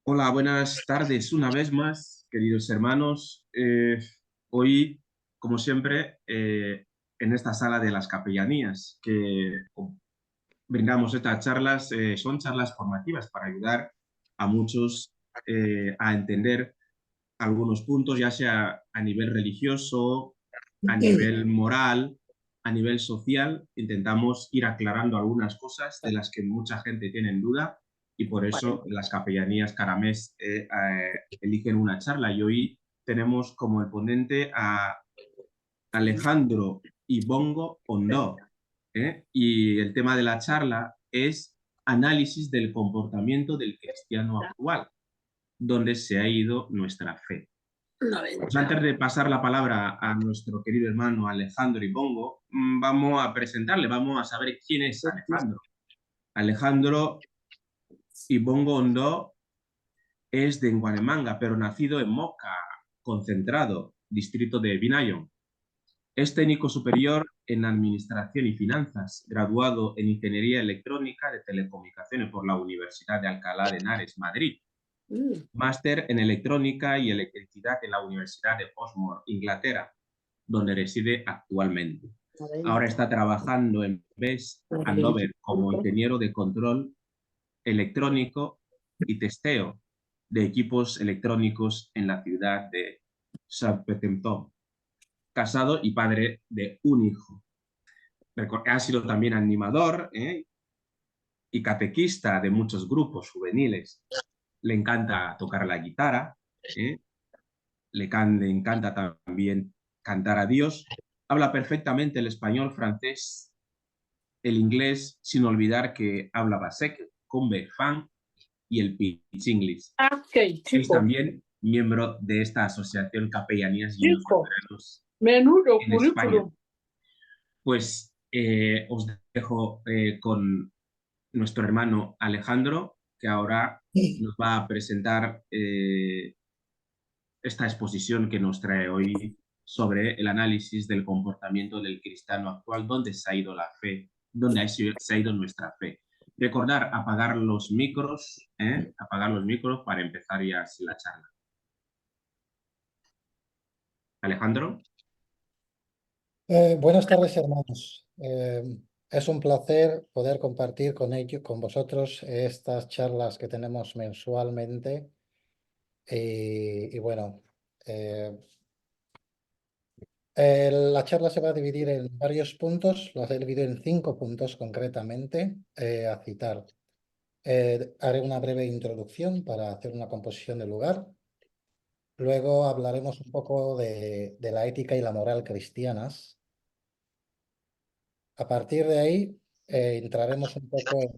Hola, buenas tardes una vez más, queridos hermanos. Hoy, como siempre, en esta sala de las capellanías que brindamos estas charlas, son charlas formativas para ayudar a muchos a entender algunos puntos, ya sea a nivel religioso, a nivel moral, a nivel social. Intentamos ir aclarando algunas cosas de las que mucha gente tiene en duda y por eso las capellanías cada mes eligen una charla. Y hoy tenemos como el ponente a Alejandro Ibongo Ondó, y el tema de la charla es análisis del comportamiento del cristiano actual, donde se ha ido nuestra fe. Pues antes de pasar la palabra a nuestro querido hermano Alejandro Ibongo, vamos a presentarle, vamos a saber quién es Alejandro. Alejandro Ibongo Ondó es de Nguanemanga, pero nacido en Moca, concentrado, distrito de Vinayon. Es técnico superior en Administración y Finanzas, graduado en Ingeniería Electrónica de Telecomunicaciones por la Universidad de Alcalá de Henares, Madrid. Máster en Electrónica y Electricidad en la Universidad de Portsmouth, Inglaterra, donde reside actualmente. Ahora está trabajando en Best Andover como ingeniero de control electrónico y testeo de equipos electrónicos en la ciudad de Southampton. Casado y padre de un hijo. Ha sido también animador y catequista de muchos grupos juveniles. Le encanta tocar la guitarra, le encanta también cantar a Dios. Habla perfectamente el español, francés, el inglés, sin olvidar que habla basque, combe, fan y el Pichiinglis. Ok, Es chico, también miembro de esta asociación Capellanías y chico, Luteranos menudo en España. currículum. Pues os dejo con nuestro hermano Alejandro, que ahora nos va a presentar esta exposición que nos trae hoy sobre el análisis del comportamiento del cristiano actual, dónde se ha ido la fe, dónde se ha ido nuestra fe. Recordar apagar los micros para empezar ya la charla. Alejandro. Buenas tardes, hermanos. Es un placer poder compartir con vosotros estas charlas que tenemos mensualmente. Y bueno, la charla se va a dividir en varios puntos, lo he dividido en 5 puntos concretamente a citar. Haré una breve introducción para hacer una composición del lugar. Luego hablaremos un poco de la ética y la moral cristianas. A partir de ahí entraremos un poco en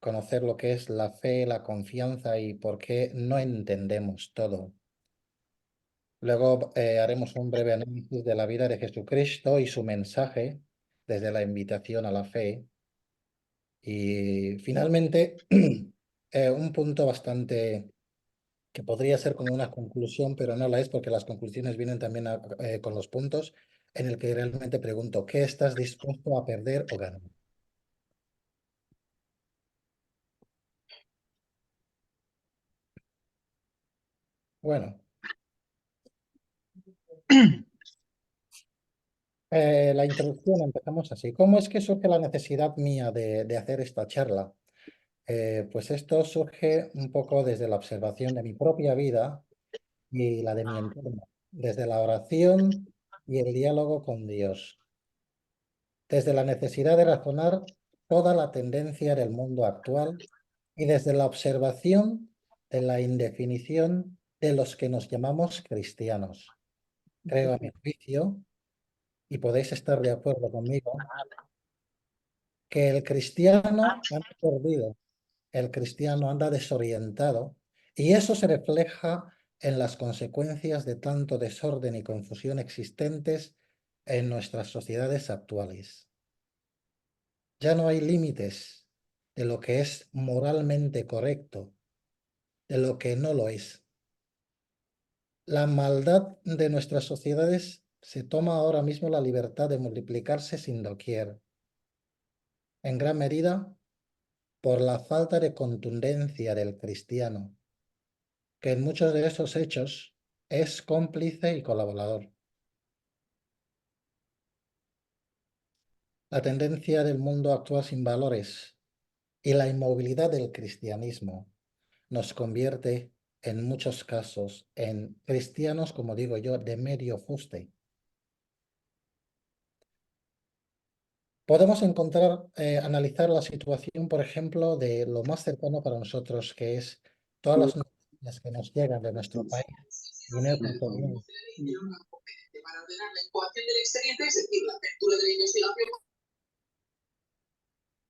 conocer lo que es la fe, la confianza y por qué no entendemos todo. Luego haremos un breve análisis de la vida de Jesucristo y su mensaje desde la invitación a la fe. Y finalmente, un punto bastante que podría ser como una conclusión, pero no la es porque las conclusiones vienen también con los puntos, en el que realmente pregunto, ¿qué estás dispuesto a perder o ganar? Bueno, la introducción empezamos así. ¿Cómo es que surge la necesidad mía de hacer esta charla? Pues esto surge un poco desde la observación de mi propia vida y la de mi entorno, desde la oración y el diálogo con Dios, desde la necesidad de razonar toda la tendencia del mundo actual y desde la observación de la indefinición de los que nos llamamos cristianos. Creo a mi juicio, y podéis estar de acuerdo conmigo, que el cristiano anda perdido, el cristiano anda desorientado, y eso se refleja en las consecuencias de tanto desorden y confusión existentes en nuestras sociedades actuales. Ya no hay límites de lo que es moralmente correcto, de lo que no lo es. La maldad de nuestras sociedades se toma ahora mismo la libertad de multiplicarse sin doquier. En gran medida por la falta de contundencia del cristiano, que en muchos de esos hechos es cómplice y colaborador. La tendencia del mundo actual sin valores y la inmovilidad del cristianismo nos convierte en muchos casos en cristianos, como digo yo, de medio fuste. Podemos analizar la situación, por ejemplo, de lo más cercano para nosotros, que es todas las noticias que nos llegan de nuestro país, Guinea Ecuatorial.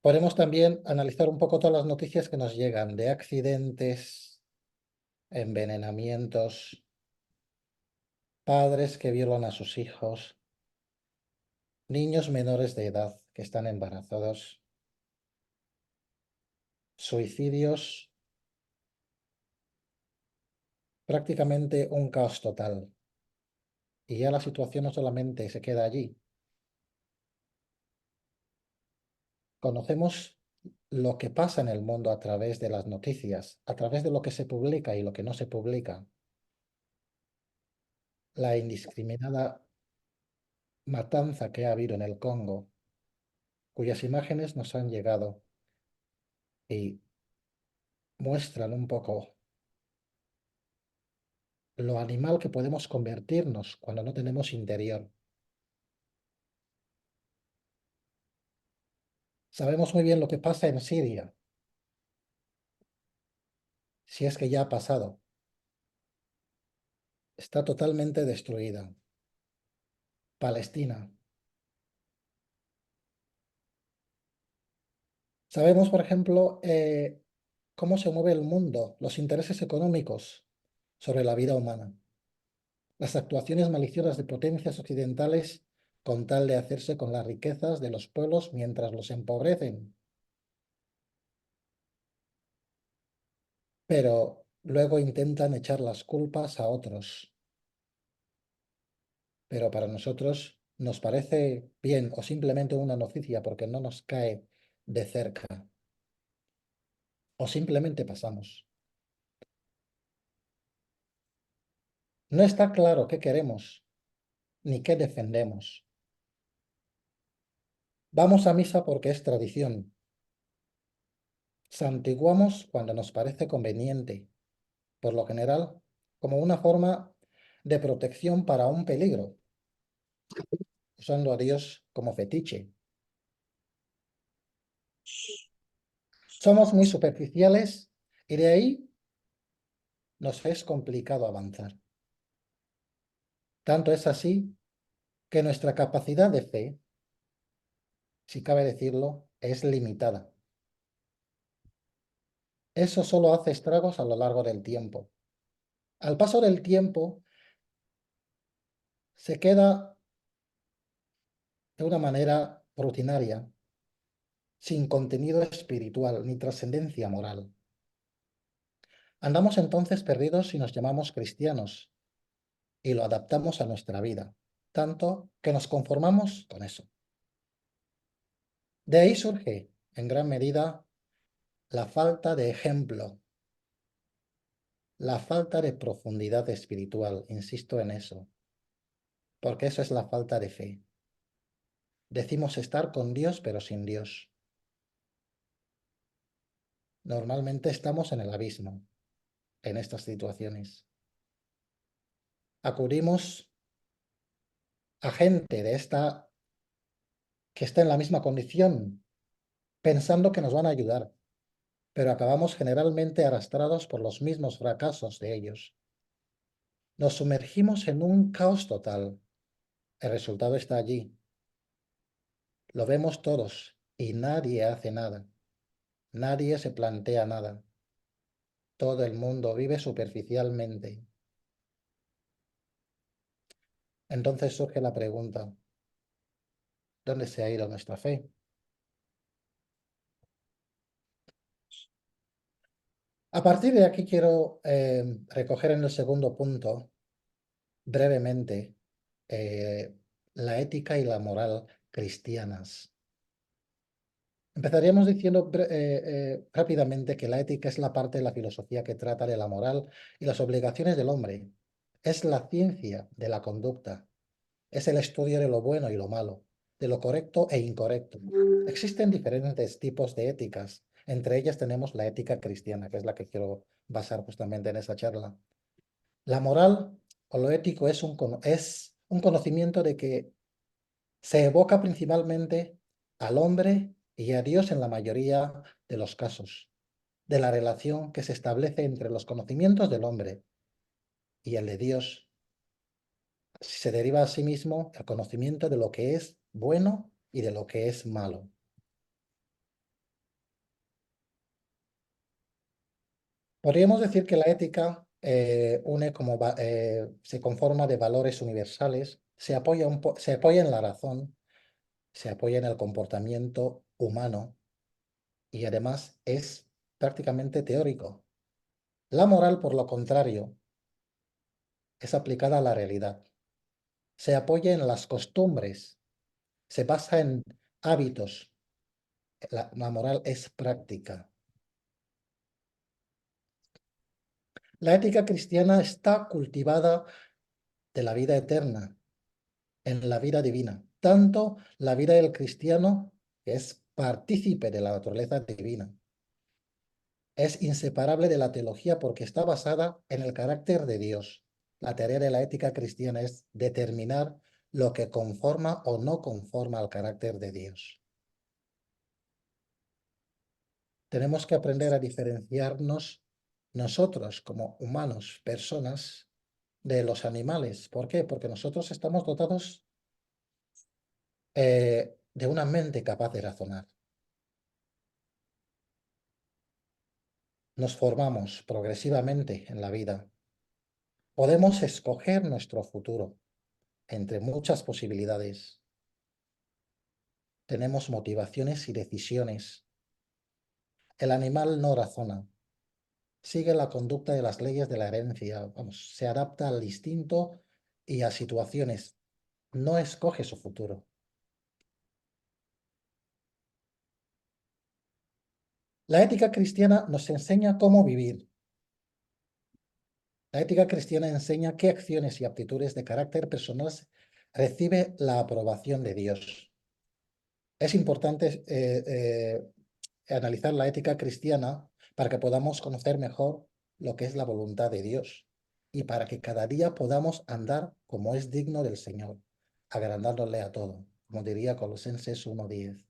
Podemos también analizar un poco todas las noticias que nos llegan de accidentes, envenenamientos, padres que violan a sus hijos, niños menores de edad que están embarazados, suicidios, prácticamente un caos total. Y ya la situación no solamente se queda allí. Conocemos lo que pasa en el mundo a través de las noticias, a través de lo que se publica y lo que no se publica. La indiscriminada matanza que ha habido en el Congo, cuyas imágenes nos han llegado y muestran un poco lo animal que podemos convertirnos cuando no tenemos interior. Sabemos muy bien lo que pasa en Siria, si es que ya ha pasado. Está totalmente destruida. Palestina. Sabemos, por ejemplo, cómo se mueve el mundo, los intereses económicos sobre la vida humana, las actuaciones maliciosas de potencias occidentales con tal de hacerse con las riquezas de los pueblos mientras los empobrecen. Pero luego intentan echar las culpas a otros. Pero para nosotros nos parece bien o simplemente una noticia porque no nos cae de cerca. O simplemente pasamos. No está claro qué queremos ni qué defendemos. Vamos a misa porque es tradición. Santiguamos cuando nos parece conveniente, por lo general, como una forma de protección para un peligro, usando a Dios como fetiche. Somos muy superficiales y de ahí nos es complicado avanzar. Tanto es así que nuestra capacidad de fe, si cabe decirlo, es limitada. Eso solo hace estragos a lo largo del tiempo. Al paso del tiempo, se queda de una manera rutinaria, sin contenido espiritual ni trascendencia moral. Andamos entonces perdidos si nos llamamos cristianos y lo adaptamos a nuestra vida, tanto que nos conformamos con eso. De ahí surge, en gran medida, la falta de ejemplo, la falta de profundidad espiritual, insisto en eso, porque eso es la falta de fe. Decimos estar con Dios, pero sin Dios. Normalmente estamos en el abismo, en estas situaciones. Acudimos a gente que está en la misma condición, pensando que nos van a ayudar, pero acabamos generalmente arrastrados por los mismos fracasos de ellos. Nos sumergimos en un caos total. El resultado está allí. Lo vemos todos y nadie hace nada. Nadie se plantea nada. Todo el mundo vive superficialmente. Entonces surge la pregunta, ¿dónde se ha ido nuestra fe? A partir de aquí quiero recoger en el segundo punto, brevemente, la ética y la moral cristianas. Empezaríamos diciendo rápidamente que la ética es la parte de la filosofía que trata de la moral y las obligaciones del hombre. Es la ciencia de la conducta. Es el estudio de lo bueno y lo malo, de lo correcto e incorrecto. Existen diferentes tipos de éticas. Entre ellas tenemos la ética cristiana, que es la que quiero basar justamente en esa charla. La moral o lo ético es un conocimiento de que se evoca principalmente al hombre y a Dios en la mayoría de los casos, de la relación que se establece entre los conocimientos del hombre y el de Dios. Se deriva a sí mismo el conocimiento de lo que es bueno y de lo que es malo. Podríamos decir que la ética se conforma de valores universales, se apoya en la razón, se apoya en el comportamiento humano y además es prácticamente teórico. La moral, por lo contrario, es aplicada a la realidad. Se apoya en las costumbres, se basa en hábitos. La moral es práctica. La ética cristiana está cultivada de la vida eterna, en la vida divina. Tanto la vida del cristiano, que es partícipe de la naturaleza divina, es inseparable de la teología porque está basada en el carácter de Dios. La tarea de la ética cristiana es determinar lo que conforma o no conforma al carácter de Dios. Tenemos que aprender a diferenciarnos nosotros como humanos, personas, de los animales. ¿Por qué? Porque nosotros estamos dotados de una mente capaz de razonar. Nos formamos progresivamente en la vida. Podemos escoger nuestro futuro entre muchas posibilidades. Tenemos motivaciones y decisiones. El animal no razona, sigue la conducta de las leyes de la herencia, vamos, se adapta al instinto y a situaciones, no escoge su futuro. La ética cristiana nos enseña cómo vivir. La ética cristiana enseña qué acciones y aptitudes de carácter personal recibe la aprobación de Dios. Es importante analizar la ética cristiana para que podamos conocer mejor lo que es la voluntad de Dios y para que cada día podamos andar como es digno del Señor, agradándole a todo, como diría Colosenses 1:10.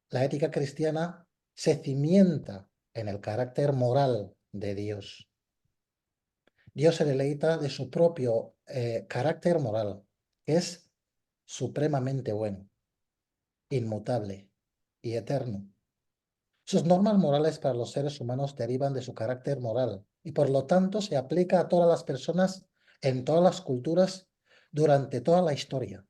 La ética cristiana se cimienta en el carácter moral de Dios. Dios se deleita de su propio carácter moral, que es supremamente bueno, inmutable y eterno. Sus normas morales para los seres humanos derivan de su carácter moral y por lo tanto se aplica a todas las personas en todas las culturas durante toda la historia.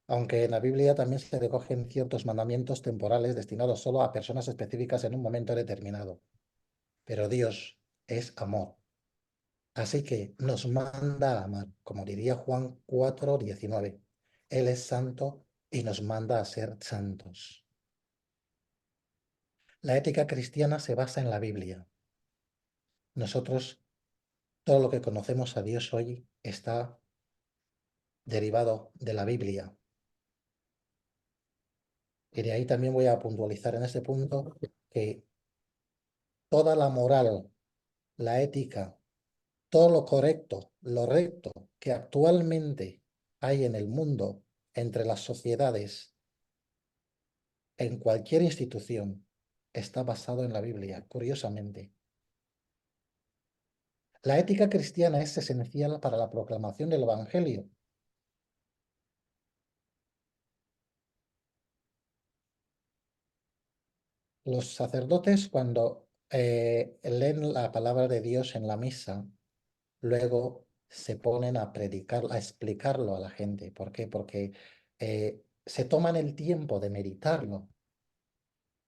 Aunque en la Biblia también se recogen ciertos mandamientos temporales destinados solo a personas específicas en un momento determinado. Pero Dios es amor. Así que nos manda a amar, como diría Juan 4:19. Él es santo y nos manda a ser santos. La ética cristiana se basa en la Biblia. Nosotros, todo lo que conocemos a Dios hoy está derivado de la Biblia. Y de ahí también voy a puntualizar en este punto que toda la moral, la ética, todo lo correcto, lo recto que actualmente hay en el mundo, entre las sociedades, en cualquier institución, está basado en la Biblia, curiosamente. La ética cristiana es esencial para la proclamación del Evangelio. Los sacerdotes, cuando leen la palabra de Dios en la misa, luego se ponen a predicar, a explicarlo a la gente. ¿Por qué? Porque se toman el tiempo de meditarlo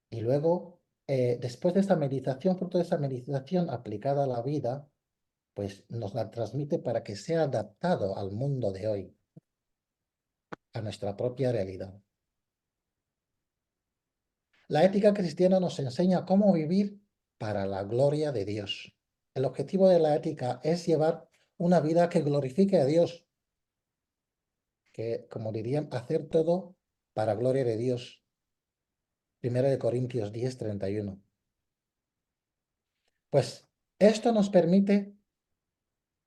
y luego, después de esta meditación, fruto de esa meditación aplicada a la vida, pues nos la transmite para que sea adaptado al mundo de hoy. a nuestra propia realidad. La ética cristiana nos enseña cómo vivir para la gloria de Dios. El objetivo de la ética es llevar una vida que glorifique a Dios, que, como dirían, hacer todo para gloria de Dios. 1 Corintios 10:31. Pues esto nos permite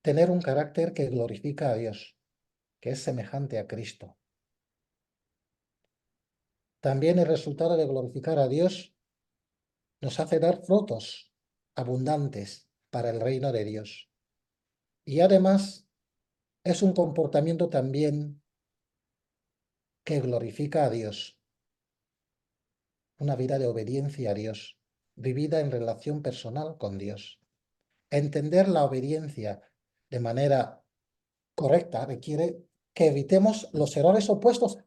tener un carácter que glorifica a Dios, que es semejante a Cristo. También el resultado de glorificar a Dios nos hace dar frutos abundantes para el reino de Dios. Y además es un comportamiento también que glorifica a Dios, una vida de obediencia a Dios, vivida en relación personal con Dios. Entender la obediencia de manera correcta requiere que evitemos los errores opuestos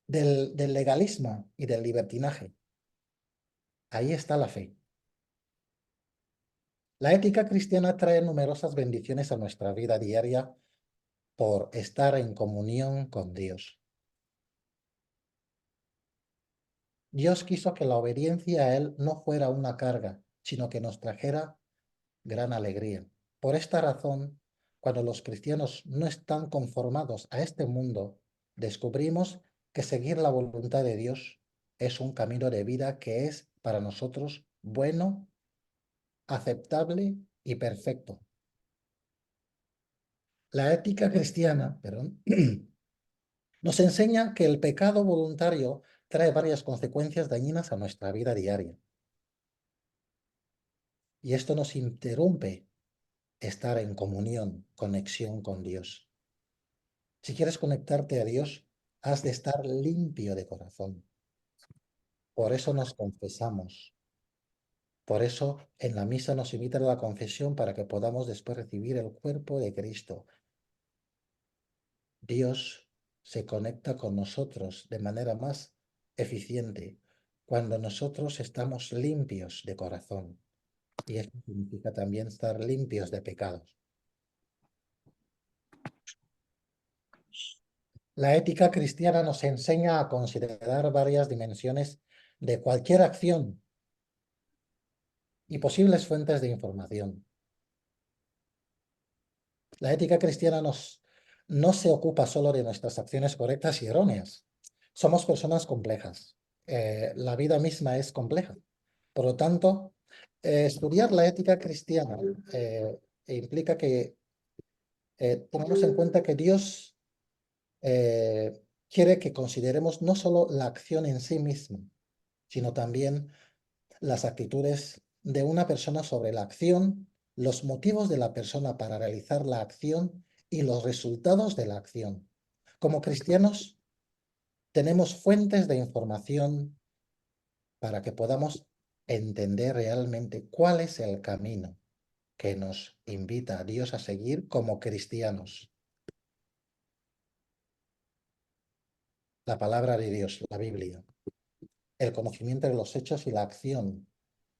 del legalismo y del libertinaje. Ahí está la fe. La ética cristiana trae numerosas bendiciones a nuestra vida diaria por estar en comunión con Dios. Dios quiso que la obediencia a Él no fuera una carga, sino que nos trajera gran alegría. Por esta razón, cuando los cristianos no están conformados a este mundo, descubrimos que seguir la voluntad de Dios es un camino de vida que es para nosotros bueno, aceptable y perfecto. La ética cristiana, perdón, nos enseña que el pecado voluntario trae varias consecuencias dañinas a nuestra vida diaria. Y esto nos interrumpe estar en comunión, conexión con Dios. Si quieres conectarte a Dios, has de estar limpio de corazón. Por eso nos confesamos. Por eso en la misa nos invita a la confesión para que podamos después recibir el cuerpo de Cristo. Dios se conecta con nosotros de manera más eficiente cuando nosotros estamos limpios de corazón. Y eso significa también estar limpios de pecados. La ética cristiana nos enseña a considerar varias dimensiones de cualquier acción y posibles fuentes de información. La ética cristiana no se ocupa solo de nuestras acciones correctas y erróneas. Somos personas complejas. La vida misma es compleja. Por lo tanto, estudiar la ética cristiana implica que tengamos en cuenta que Dios quiere que consideremos no solo la acción en sí misma, sino también las actitudes de una persona sobre la acción, los motivos de la persona para realizar la acción y los resultados de la acción. Como cristianos, tenemos fuentes de información para que podamos entender realmente cuál es el camino que nos invita a Dios a seguir como cristianos. La palabra de Dios, la Biblia, el conocimiento de los hechos y la acción,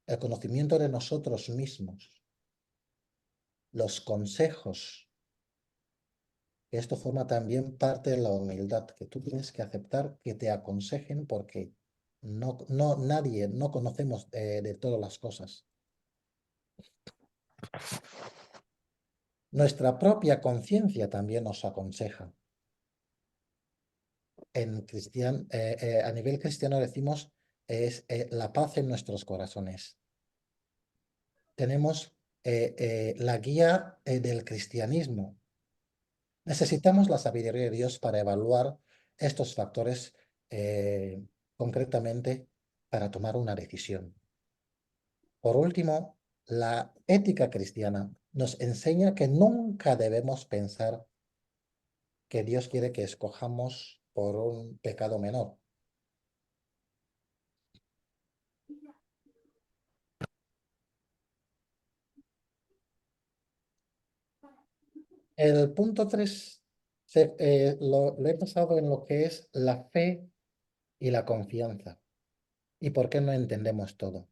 el conocimiento de nosotros mismos, los consejos. Esto forma también parte de la humildad, que tú tienes que aceptar que te aconsejen porque nadie, no conocemos de todas las cosas. Nuestra propia conciencia también nos aconseja. A nivel cristiano decimos es la paz en nuestros corazones. Tenemos la guía del cristianismo. Necesitamos la sabiduría de Dios para evaluar estos factores concretamente para tomar una decisión. Por último, la ética cristiana nos enseña que nunca debemos pensar que Dios quiere que escojamos por un pecado menor. El punto 3 lo he pasado en lo que es la fe y la confianza. ¿Y por qué no entendemos todo?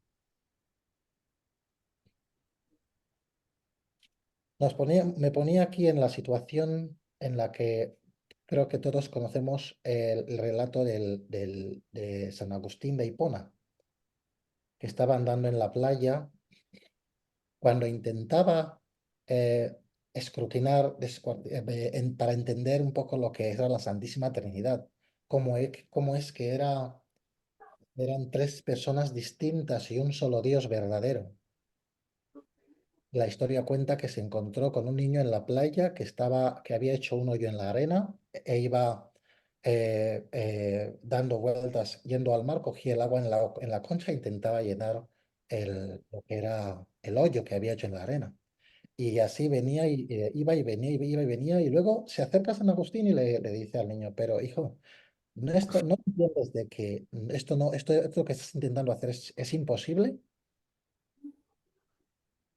Me ponía aquí en la situación en la que Creo que todos conocemos el relato de San Agustín de Hipona, que estaba andando en la playa cuando intentaba eh, escrutinar para entender un poco lo que era la Santísima Trinidad, cómo es que eran tres personas distintas y un solo Dios verdadero. La historia cuenta que se encontró con un niño en la playa que había hecho un hoyo en la arena e iba dando vueltas yendo al mar, cogía el agua en la concha e intentaba llenar lo que era el hoyo que había hecho en la arena. Y así venía y iba y venía, iba y venía, y luego se acerca a San Agustín y le dice al niño, pero hijo, no entiendes de que esto que estás intentando hacer es imposible.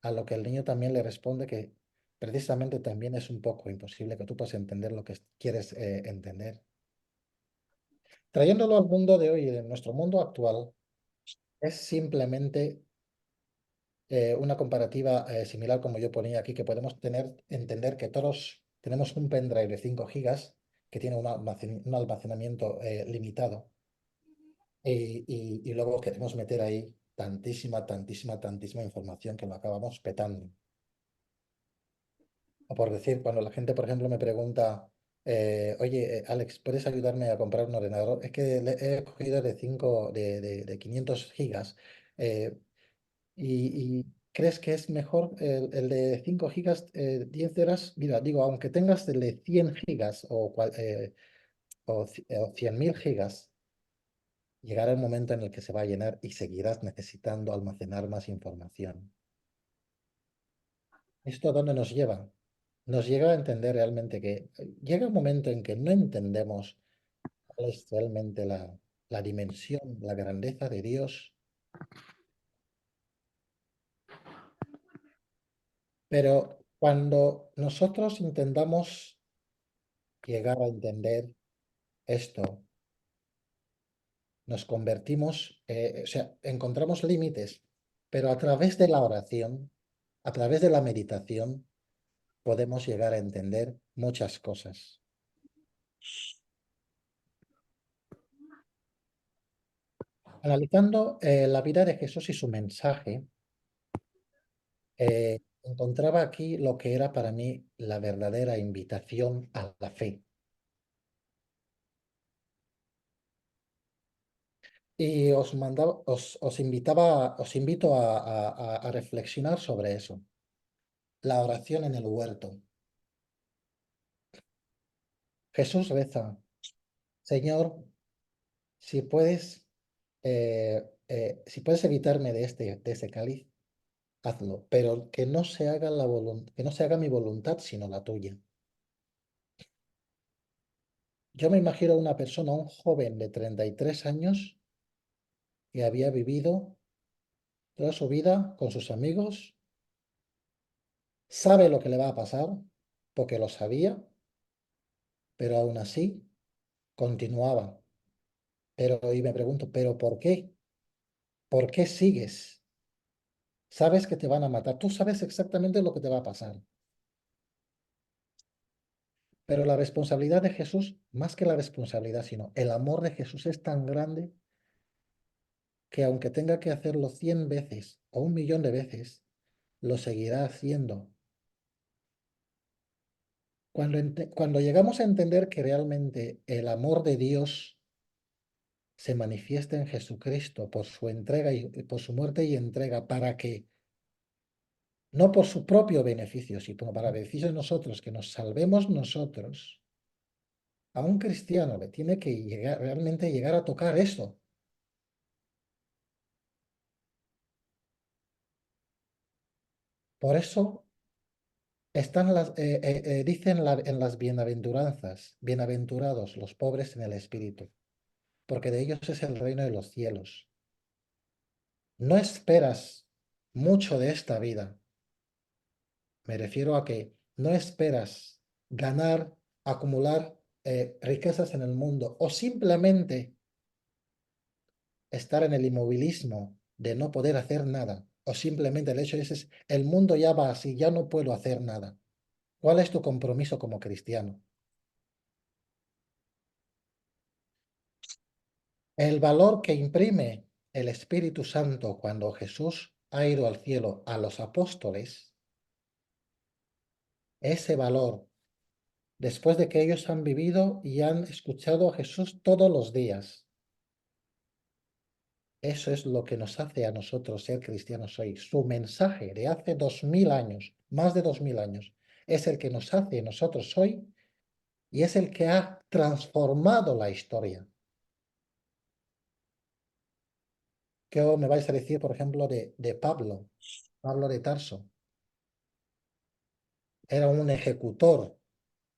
A lo que el niño también le responde que precisamente también es un poco imposible que tú puedas entender lo que quieres entender. Trayéndolo al mundo de hoy, en nuestro mundo actual, es simplemente una comparativa similar como yo ponía aquí, que podemos entender que todos tenemos un pendrive de 5 gigas que tiene un almacenamiento limitado y luego queremos meter ahí tantísima información que lo acabamos petando. O por decir, cuando la gente, por ejemplo, me pregunta, oye, Alex, ¿puedes ayudarme a comprar un ordenador? Es que he cogido de 500 gigas. eh, y ¿crees que es mejor el de 5 gigas, 10 horas? Mira, digo, aunque tengas el de 100 gigas o 100.000 gigas, llegará el momento en el que se va a llenar y seguirás necesitando almacenar más información. ¿Esto a dónde nos lleva? Nos llega a entender realmente que llega un momento en que no entendemos cuál es realmente la dimensión, la grandeza de Dios, pero cuando nosotros intentamos llegar a entender esto, nos convertimos, o sea, encontramos límites, pero a través de la oración, a través de la meditación, podemos llegar a entender muchas cosas. Analizando la vida de Jesús y su mensaje, encontraba aquí lo que era para mí la verdadera invitación a la fe. Y os invito a reflexionar sobre eso. La oración en el huerto. Jesús reza, Señor, si puedes, si puedes evitarme de este cáliz, hazlo, pero que no se haga que no se haga mi voluntad, sino la tuya. Yo me imagino a una persona, un joven de 33 años, que había vivido toda su vida con sus amigos, sabe lo que le va a pasar, porque lo sabía, pero aún así continuaba. Y me pregunto, ¿pero por qué? ¿Por qué sigues? Sabes que te van a matar, tú sabes exactamente lo que te va a pasar. Pero la responsabilidad de Jesús, más que la responsabilidad, sino el amor de Jesús es tan grande que aunque tenga que hacerlo 100 veces o 1.000.000 de veces, lo seguirá haciendo. Cuando llegamos a entender que realmente el amor de Dios se manifiesta en Jesucristo por su entrega y por su muerte y entrega para que, no por su propio beneficio, sino para beneficio de nosotros, que nos salvemos nosotros, a un cristiano le tiene que realmente llegar a tocar esto. Por eso dicen en las bienaventuranzas, bienaventurados los pobres en el espíritu, porque de ellos es el reino de los cielos. No esperas mucho de esta vida. Me refiero a que no esperas ganar, acumular riquezas en el mundo o simplemente estar en el inmovilismo de no poder hacer nada. O simplemente el hecho es el mundo ya va así, ya no puedo hacer nada. ¿Cuál es tu compromiso como cristiano? El valor que imprime el Espíritu Santo cuando Jesús ha ido al cielo a los apóstoles, ese valor, después de que ellos han vivido y han escuchado a Jesús todos los días, eso es lo que nos hace a nosotros ser cristianos hoy. Su mensaje de hace 2000 años, más de 2000 años, es el que nos hace a nosotros hoy y es el que ha transformado la historia. ¿Qué me vais a decir, por ejemplo, de Pablo? Pablo de Tarso era un ejecutor,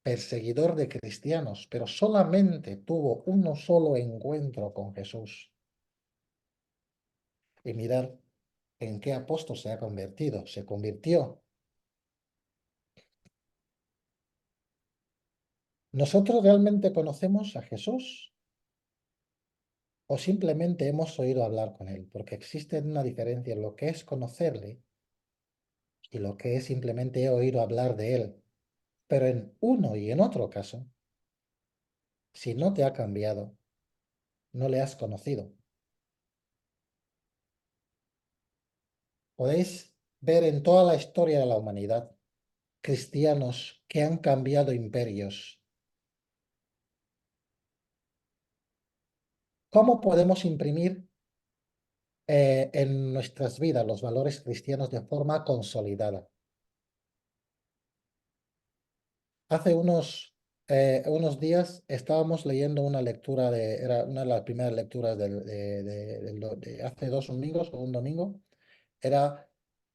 perseguidor de cristianos, pero solamente tuvo uno solo encuentro con Jesús. Y mirar en qué apóstol se ha convertido. Se convirtió. ¿Nosotros realmente conocemos a Jesús o simplemente hemos oído hablar con él? Porque existe una diferencia en lo que es conocerle y lo que es simplemente he oído hablar de él. Pero en uno y en otro caso, si no te ha cambiado, no le has conocido. Podéis ver en toda la historia de la humanidad cristianos que han cambiado imperios. ¿Cómo podemos imprimir en nuestras vidas los valores cristianos de forma consolidada? Hace unos días estábamos leyendo una lectura era una de las primeras lecturas de hace 2 domingos o un domingo, era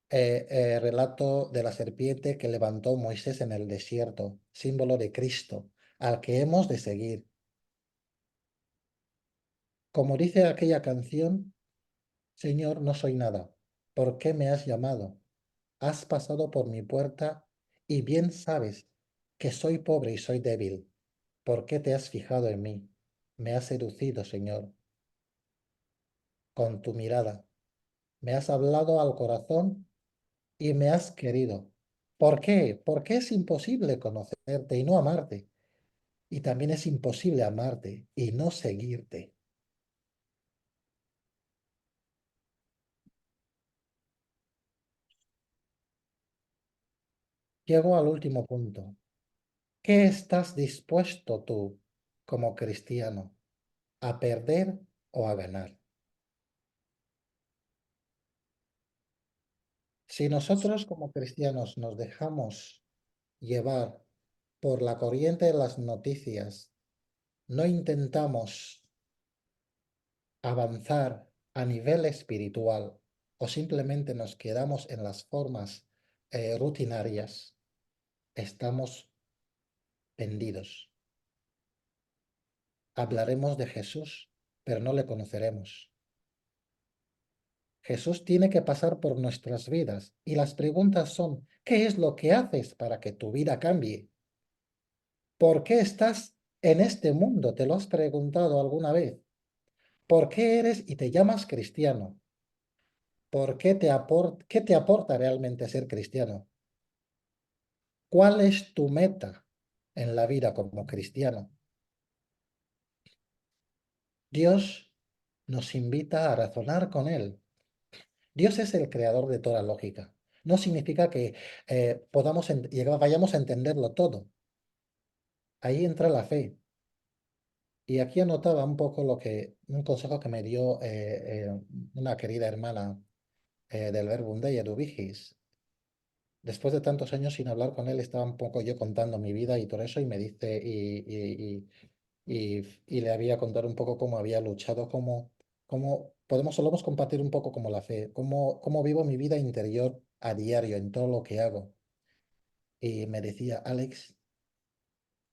relato de la serpiente que levantó Moisés en el desierto, símbolo de Cristo, al que hemos de seguir. Como dice aquella canción, Señor, no soy nada. ¿Por qué me has llamado? Has pasado por mi puerta y bien sabes que soy pobre y soy débil. ¿Por qué te has fijado en mí? Me has seducido, Señor, con tu mirada. Me has hablado al corazón y me has querido. ¿Por qué? Porque es imposible conocerte y no amarte. Y también es imposible amarte y no seguirte. Llego al último punto. ¿Qué estás dispuesto tú, como cristiano, a perder o a ganar? Si nosotros como cristianos nos dejamos llevar por la corriente de las noticias, no intentamos avanzar a nivel espiritual o simplemente nos quedamos en las formas rutinarias, estamos vendidos. Hablaremos de Jesús, pero no le conoceremos. Jesús tiene que pasar por nuestras vidas y las preguntas son, ¿qué es lo que haces para que tu vida cambie? ¿Por qué estás en este mundo? ¿Te lo has preguntado alguna vez? ¿Por qué eres y te llamas cristiano? ¿Qué te aporta realmente ser cristiano? ¿Cuál es tu meta en la vida como cristiano? Dios nos invita a razonar con Él. Dios es el creador de toda lógica. No significa que vayamos a entenderlo todo. Ahí entra la fe. Y aquí anotaba un poco un consejo que me dio una querida hermana del Verbum Dei, Edu Vigis. Después de tantos años sin hablar con él, estaba un poco yo contando mi vida y todo eso, y me dice, y le había contado un poco cómo había luchado, solemos compartir un poco como la fe, cómo vivo mi vida interior a diario en todo lo que hago. Y me decía, Alex,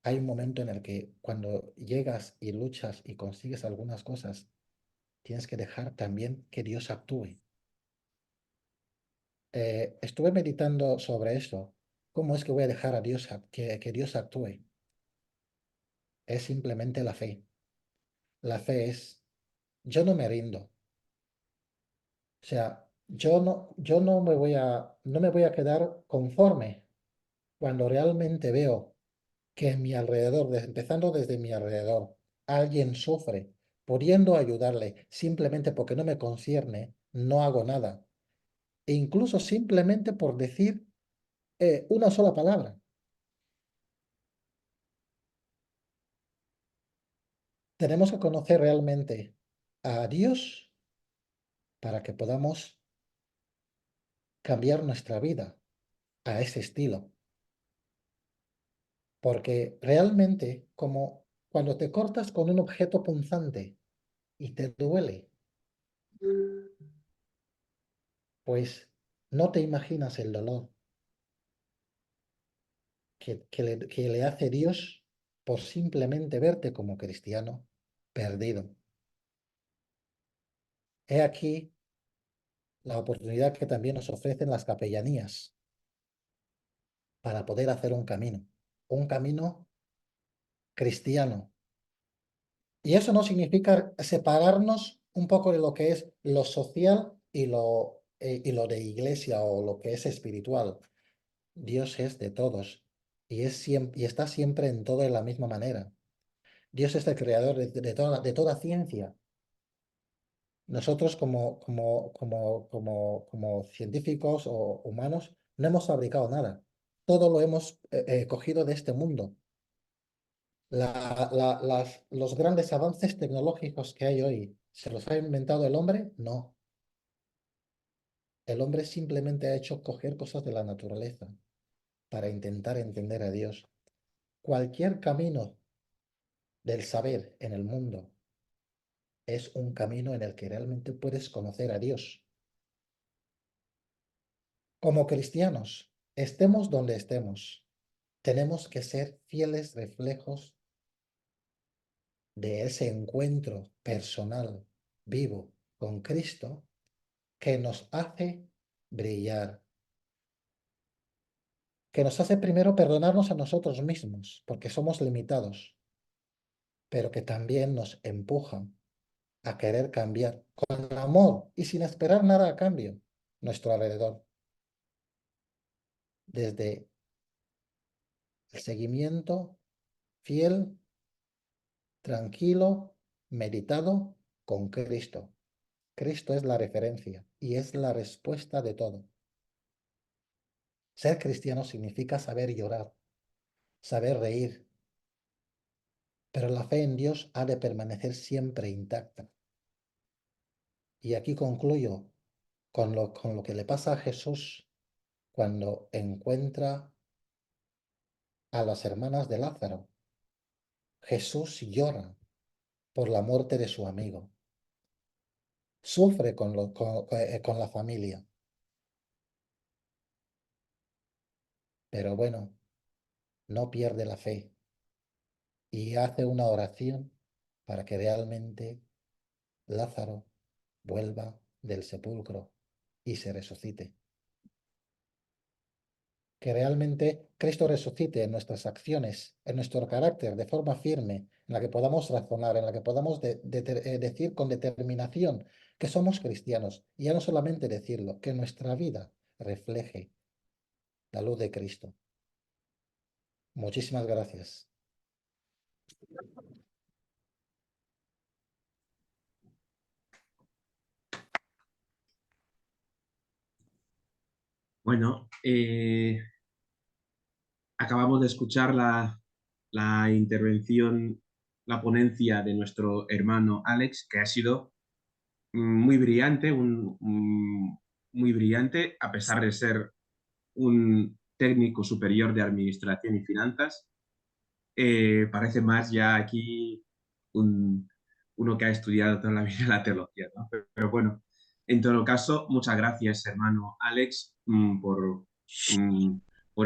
hay un momento en el que cuando llegas y luchas y consigues algunas cosas, tienes que dejar también que Dios actúe. Estuve meditando sobre esto. ¿Cómo es que voy a dejar a Dios que Dios actúe? Es simplemente la fe. La fe es, yo no me rindo. O sea, yo no me voy a quedar conforme cuando realmente veo que en mi alrededor, empezando desde mi alrededor, alguien sufre, pudiendo ayudarle, simplemente porque no me concierne, no hago nada. E incluso simplemente por decir una sola palabra. Tenemos que conocer realmente a Dios para que podamos cambiar nuestra vida a ese estilo. Porque realmente, como cuando te cortas con un objeto punzante y te duele, pues no te imaginas el dolor que le hace Dios por simplemente verte como cristiano perdido. He aquí la oportunidad que también nos ofrecen las capellanías para poder hacer un camino cristiano. Y eso no significa separarnos un poco de lo que es lo social y lo de iglesia o lo que es espiritual. Dios es de todos y está siempre en todo de la misma manera. Dios es el creador de toda ciencia. Nosotros como científicos o humanos no hemos fabricado nada. Todo lo hemos cogido de este mundo. Los grandes avances tecnológicos que hay hoy, ¿se los ha inventado el hombre? No. El hombre simplemente ha hecho coger cosas de la naturaleza para intentar entender a Dios. Cualquier camino del saber en el mundo es un camino en el que realmente puedes conocer a Dios. Como cristianos, estemos donde estemos, tenemos que ser fieles reflejos de ese encuentro personal, vivo, con Cristo, que nos hace brillar, que nos hace primero perdonarnos a nosotros mismos, porque somos limitados, pero que también nos empujan a querer cambiar con amor y sin esperar nada a cambio nuestro alrededor, desde el seguimiento fiel, tranquilo, meditado con Cristo. Cristo es la referencia y es la respuesta de todo. Ser cristiano significa saber llorar, saber reír, pero la fe en Dios ha de permanecer siempre intacta. Y aquí concluyo con lo que le pasa a Jesús cuando encuentra a las hermanas de Lázaro. Jesús llora por la muerte de su amigo, sufre con la familia, pero bueno, no pierde la fe y hace una oración para que realmente Lázaro vuelva del sepulcro y se resucite. Que realmente Cristo resucite en nuestras acciones, en nuestro carácter, de forma firme, en la que podamos razonar, en la que podamos decir con determinación que somos cristianos, y ya no solamente decirlo, que nuestra vida refleje la luz de Cristo. Muchísimas gracias. Bueno, acabamos de escuchar la intervención, la ponencia de nuestro hermano Alex, que ha sido muy brillante, muy brillante, a pesar de ser un técnico superior de administración y finanzas. Parece más ya aquí un, uno que ha estudiado toda la vida la teología, ¿no? Pero bueno, en todo caso, muchas gracias, hermano Alex, por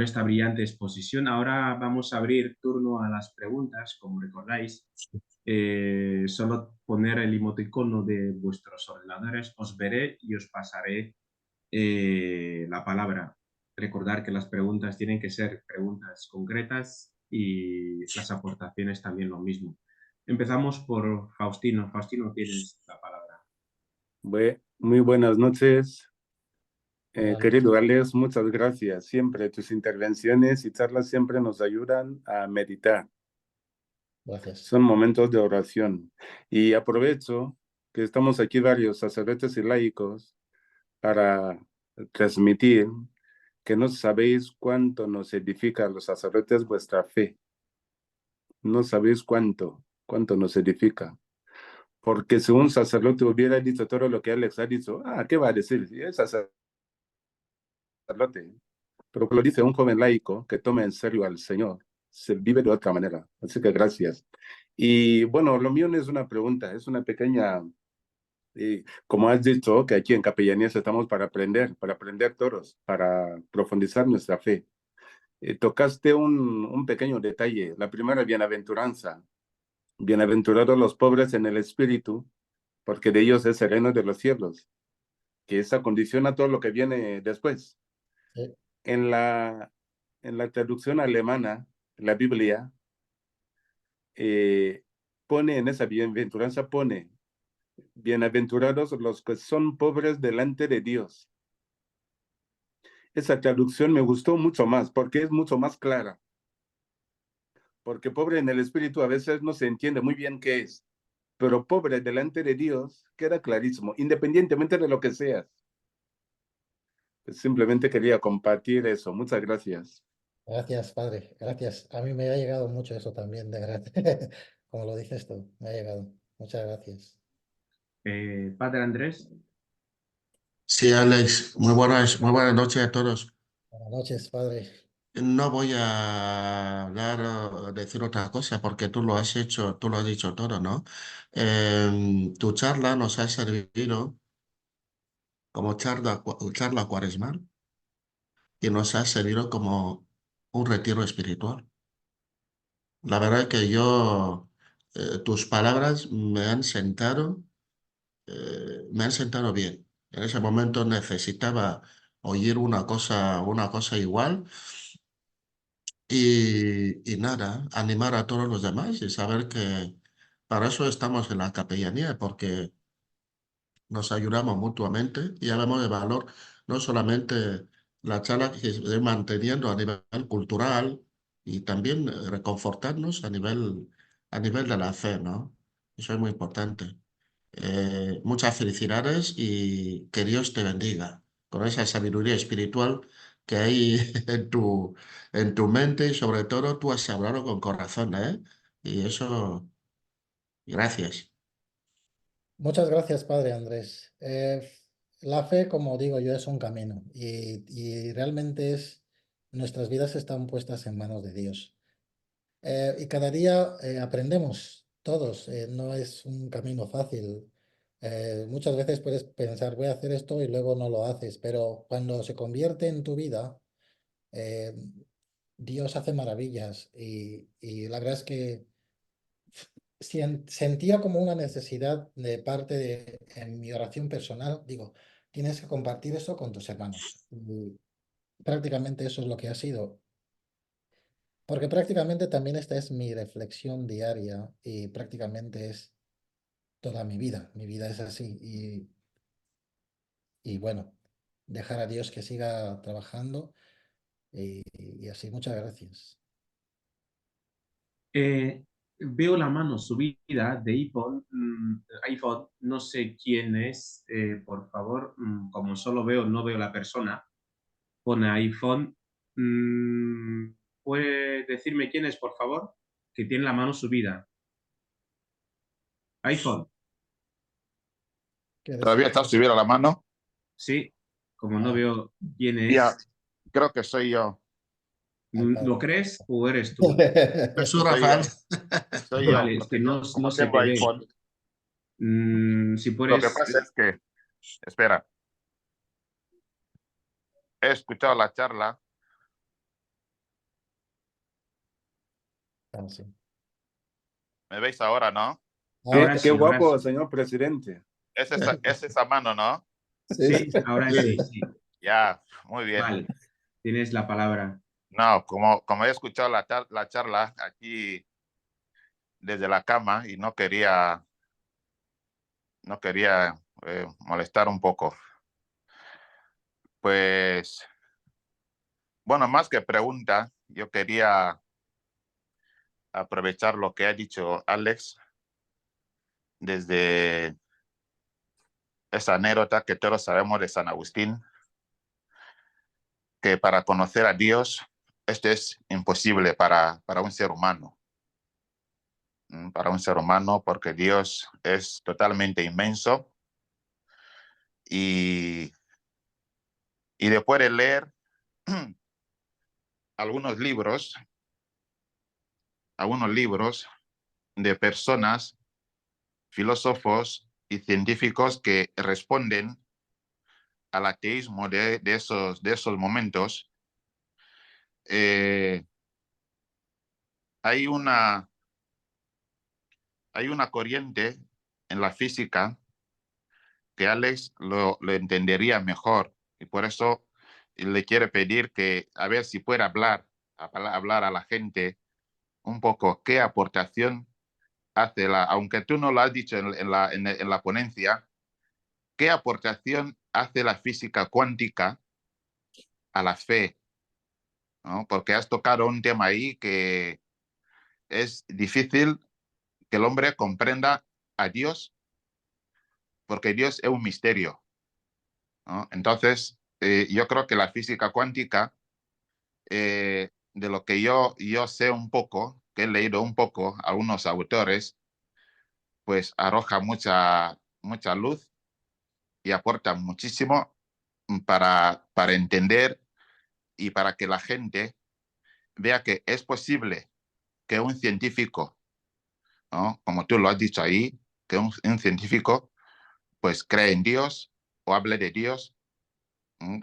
esta brillante exposición. Ahora vamos a abrir turno a las preguntas, como recordáis. Solo poner el emoticono de vuestros ordenadores, os veré y os pasaré la palabra. Recordar que las preguntas tienen que ser preguntas concretas y las aportaciones también lo mismo. Empezamos por Faustino. Faustino, tienes la palabra. Muy buenas noches, Buenas querido noches. Alex, muchas gracias. Siempre tus intervenciones y charlas siempre nos ayudan a meditar. Gracias. Son momentos de oración. Y aprovecho que estamos aquí varios sacerdotes y laicos para transmitir que no sabéis cuánto nos edifica a los sacerdotes vuestra fe. No sabéis cuánto nos edifica. Porque si un sacerdote hubiera dicho todo lo que Alex ha dicho, ¿qué va a decir? Si es sacerdote. Pero que lo dice un joven laico que toma en serio al Señor, se vive de otra manera. Así que gracias. Y bueno, lo mío no es una pregunta, es una pequeña, como has dicho, que aquí en Capellanías estamos para aprender todos, para profundizar nuestra fe. Tocaste un pequeño detalle, la primera bienaventuranza. Bienaventurados los pobres en el espíritu, porque de ellos es el reino de los cielos, que esa condiciona todo lo que viene después. Sí. En la traducción alemana, la Biblia, pone en esa bienaventuranza, pone, bienaventurados los que son pobres delante de Dios. Esa traducción me gustó mucho más, porque es mucho más clara. Porque pobre en el espíritu a veces no se entiende muy bien qué es, pero pobre delante de Dios queda clarísimo, independientemente de lo que seas. Simplemente quería compartir eso. Muchas gracias. Gracias, padre. Gracias. A mí me ha llegado mucho eso también, de verdad. Como lo dices tú, me ha llegado. Muchas gracias. Padre Andrés. Sí, Alex, muy buenas noches a todos. Buenas noches, padre. No voy a hablar o decir otra cosa porque tú lo has hecho, tú lo has dicho todo, ¿no? Tu charla nos ha servido como charla cuaresmal y nos ha servido como un retiro espiritual. La verdad es que tus palabras me han sentado bien. En ese momento necesitaba oír una cosa igual. Y nada, animar a todos los demás y saber que para eso estamos en la capellanía, porque nos ayudamos mutuamente y hablamos de valor, no solamente la charla que se esté manteniendo a nivel cultural y también reconfortarnos a nivel de la fe, ¿no? Eso es muy importante. Muchas felicidades y que Dios te bendiga con esa sabiduría espiritual que hay en tu mente y sobre todo tú has hablado con corazón, ¿eh? Y eso, gracias. Muchas gracias, padre Andrés. La fe, como digo yo, es un camino y realmente nuestras vidas están puestas en manos de Dios. Y cada día aprendemos todos, no es un camino fácil. Muchas veces puedes pensar, voy a hacer esto y luego no lo haces, pero cuando se convierte en tu vida, eh, Dios hace maravillas y la verdad es que sentía como una necesidad de parte en mi oración personal, digo, tienes que compartir eso con tus hermanos. Y prácticamente eso es lo que ha sido. Porque prácticamente también esta es mi reflexión diaria y prácticamente es toda mi vida. Mi vida es así. Y bueno, dejar a Dios que siga trabajando y así. Muchas gracias. Veo la mano subida de iPhone. iPhone, no sé quién es, por favor, como solo veo, no veo la persona, pone iPhone. ¿Puede decirme quién es, por favor? Que tiene la mano subida. iPhone, ¿Quieres? Todavía está subiendo la mano. sí, como no Ah, veo quién Ya, es. creo que soy yo. al padre. ¿Lo crees o eres tú? Jesús, Soy Rafael. yo. Soy yo. Vale, es que no, no Como se tengo te ve. iPhone. Si Lo que puedes, pasa es que, espera, he escuchado la charla. Ah, sí. ¿Me veis ahora, no? Ahora Qué sí, sí. ahora guapo, sí. señor presidente. Es esa mano, ¿no? Sí, Sí, sí. ahora Sí. sí, sí. Ya, muy bien. Vale, tienes la palabra. No, como he escuchado la charla aquí desde la cama y no quería molestar un poco. Pues, bueno, más que pregunta, yo quería aprovechar lo que ha dicho Alex desde esa anécdota que todos sabemos de San Agustín, que para conocer a Dios esto es imposible para un ser humano. Para un ser humano, porque Dios es totalmente inmenso y después de leer algunos libros de personas, filósofos y científicos que responden al ateísmo de esos momentos, hay una corriente en la física que Alex lo entendería mejor y por eso le quiere pedir que a ver si puede hablar a la gente un poco qué aportación hace aunque tú no lo has dicho en la ponencia, qué aportación hace la física cuántica a la fe, ¿no? Porque has tocado un tema ahí que es difícil que el hombre comprenda a Dios, porque Dios es un misterio, ¿no? Entonces, yo creo que la física cuántica, de lo que yo sé un poco, que he leído un poco a algunos autores, pues arroja mucha luz y aporta muchísimo para entender y para que la gente vea que es posible que un científico, ¿no? Como tú lo has dicho ahí, que un científico pues cree en Dios o hable de Dios.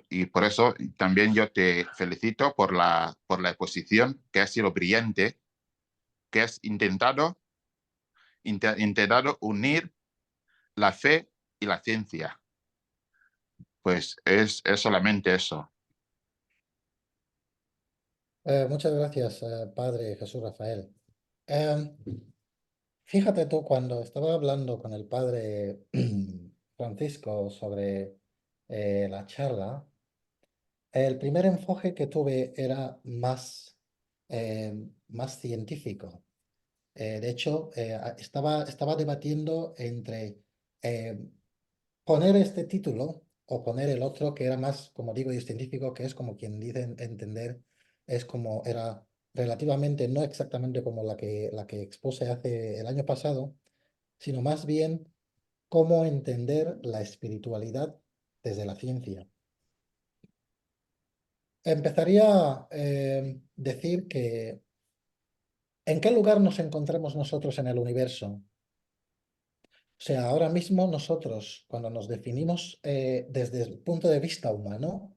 Y por eso también yo te felicito por la exposición, que ha sido brillante, que has intentado unir la fe y la ciencia. Pues es solamente eso. Muchas gracias, Padre Jesús Rafael. Fíjate tú, cuando estaba hablando con el Padre Francisco sobre la charla, el primer enfoque que tuve era más científico. De hecho, estaba debatiendo entre eh, poner este título o poner el otro que era más, como digo yo, científico, que es como quien dice entender, es como era relativamente, no exactamente como la que expuse hace el año pasado, sino más bien cómo entender la espiritualidad desde la ciencia. Empezaría a decir que ¿en qué lugar nos encontramos nosotros en el universo? O sea, ahora mismo nosotros, cuando nos definimos desde el punto de vista humano,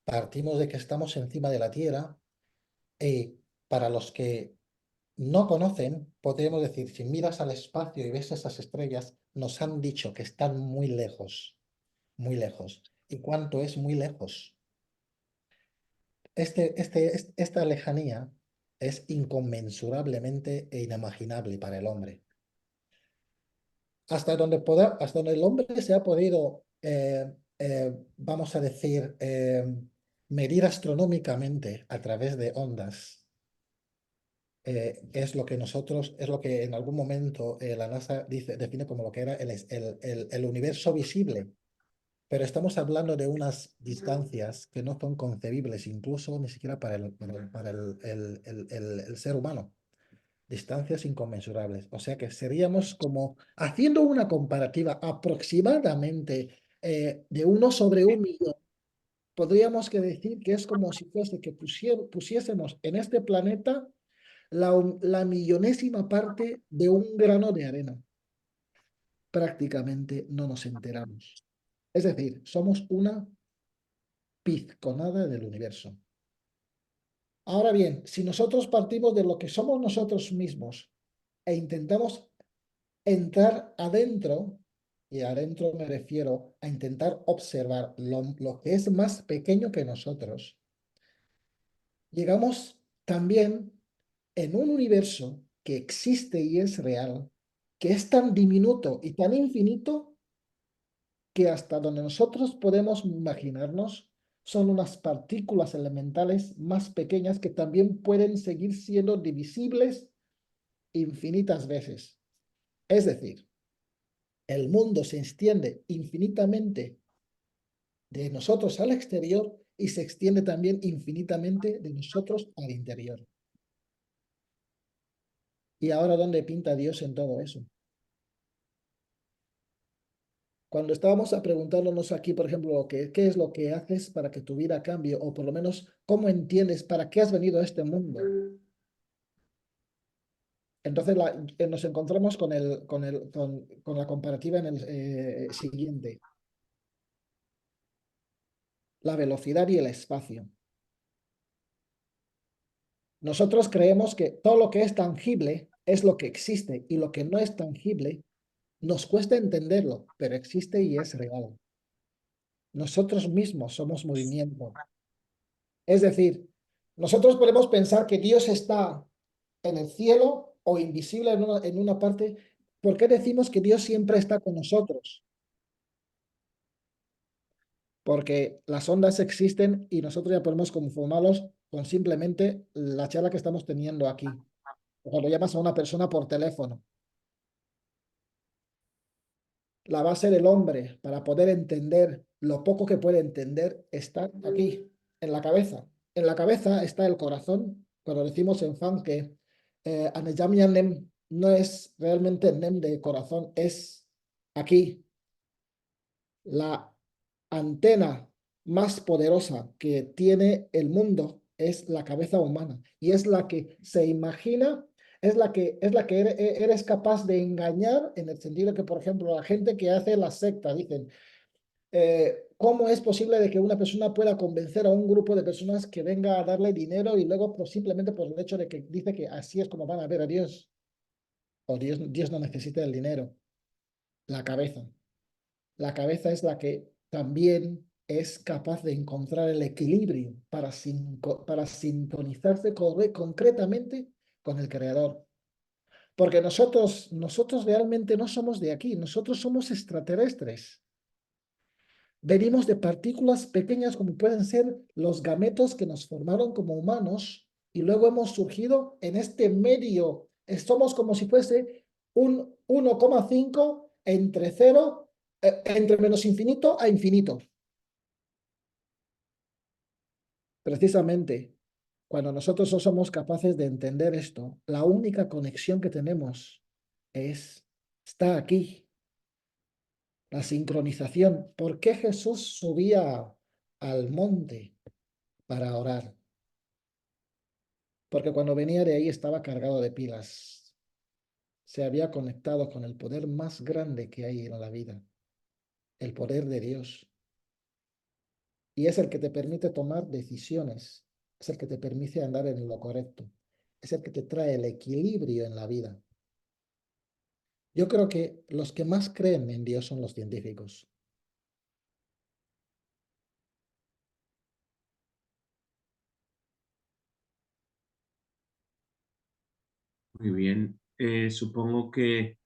partimos de que estamos encima de la Tierra y para los que no conocen, podríamos decir, si miras al espacio y ves esas estrellas, nos han dicho que están muy lejos, muy lejos. ¿Y cuánto es muy lejos? Esta lejanía es inconmensurablemente e inimaginable para el hombre. Hasta donde el hombre se ha podido, vamos a decir, medir astronómicamente a través de ondas, es lo que en algún momento la NASA define como lo que era el universo visible. Pero estamos hablando de unas distancias que no son concebibles, incluso ni siquiera para el ser humano. Distancias inconmensurables. O sea que seríamos como, haciendo una comparativa aproximadamente de 1/1.000.000, podríamos que decir que es como si fuese que pusiésemos en este planeta la millonésima parte de un grano de arena. Prácticamente no nos enteramos. Es decir, somos una pizconada del universo. Ahora bien, si nosotros partimos de lo que somos nosotros mismos e intentamos entrar adentro, y adentro me refiero a intentar observar lo que es más pequeño que nosotros, llegamos también en un universo que existe y es real, que es tan diminuto y tan infinito que hasta donde nosotros podemos imaginarnos son unas partículas elementales más pequeñas que también pueden seguir siendo divisibles infinitas veces. Es decir, el mundo se extiende infinitamente de nosotros al exterior y se extiende también infinitamente de nosotros al interior. ¿Y ahora dónde pinta Dios en todo eso? Cuando estábamos a preguntándonos aquí, por ejemplo, qué es lo que haces para que tu vida cambie, o por lo menos cómo entiendes para qué has venido a este mundo. Entonces nos encontramos con la comparativa en el siguiente. La velocidad y el espacio. Nosotros creemos que todo lo que es tangible es lo que existe y lo que no es tangible nos cuesta entenderlo, pero existe y es real. Nosotros mismos somos movimiento. Es decir, nosotros podemos pensar que Dios está en el cielo o invisible en una parte. ¿Por qué decimos que Dios siempre está con nosotros? Porque las ondas existen y nosotros ya podemos conformarlos con simplemente la charla que estamos teniendo aquí. O cuando llamas a una persona por teléfono. La base del hombre para poder entender lo poco que puede entender está aquí, en la cabeza. En la cabeza está el corazón. Cuando decimos en fan que Anejamia Nem no es realmente Nem de corazón, es aquí. La antena más poderosa que tiene el mundo es la cabeza humana y es la que se imagina, es la que eres capaz de engañar en el sentido que, por ejemplo, la gente que hace la secta dicen, ¿cómo es posible de que una persona pueda convencer a un grupo de personas que venga a darle dinero y luego simplemente por el hecho de que dice que así es como van a ver a Dios? O Dios no necesita el dinero, la cabeza. La cabeza es la que también es capaz de encontrar el equilibrio para sintonizarse concretamente con el Creador. Porque nosotros realmente no somos de aquí, nosotros somos extraterrestres. Venimos de partículas pequeñas como pueden ser los gametos que nos formaron como humanos y luego hemos surgido en este medio. Somos como si fuese un 1,5 entre 0, entre menos infinito a infinito. Precisamente, cuando nosotros no somos capaces de entender esto, la única conexión que tenemos está aquí. La sincronización. ¿Por qué Jesús subía al monte para orar? Porque cuando venía de ahí estaba cargado de pilas. Se había conectado con el poder más grande que hay en la vida, el poder de Dios. Y es el que te permite tomar decisiones, es el que te permite andar en lo correcto, es el que te trae el equilibrio en la vida. Yo creo que los que más creen en Dios son los científicos. Muy bien. Supongo que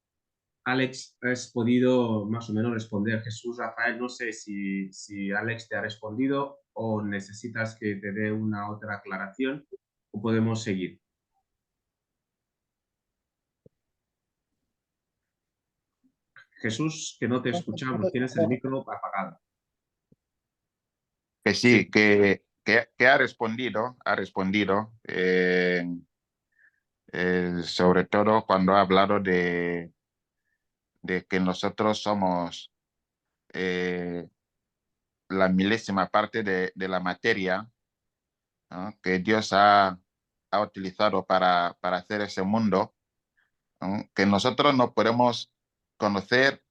Alex has podido más o menos responder. Jesús, Rafael, no sé si Alex te ha respondido o necesitas que te dé una otra aclaración o podemos seguir. Jesús, que no te escuchamos, tienes el micro apagado. Que sí, que ha respondido, sobre todo cuando ha hablado de que nosotros somos la milésima parte de la materia, ¿no?, que Dios ha utilizado para hacer ese mundo, ¿no?, que nosotros no podemos conocer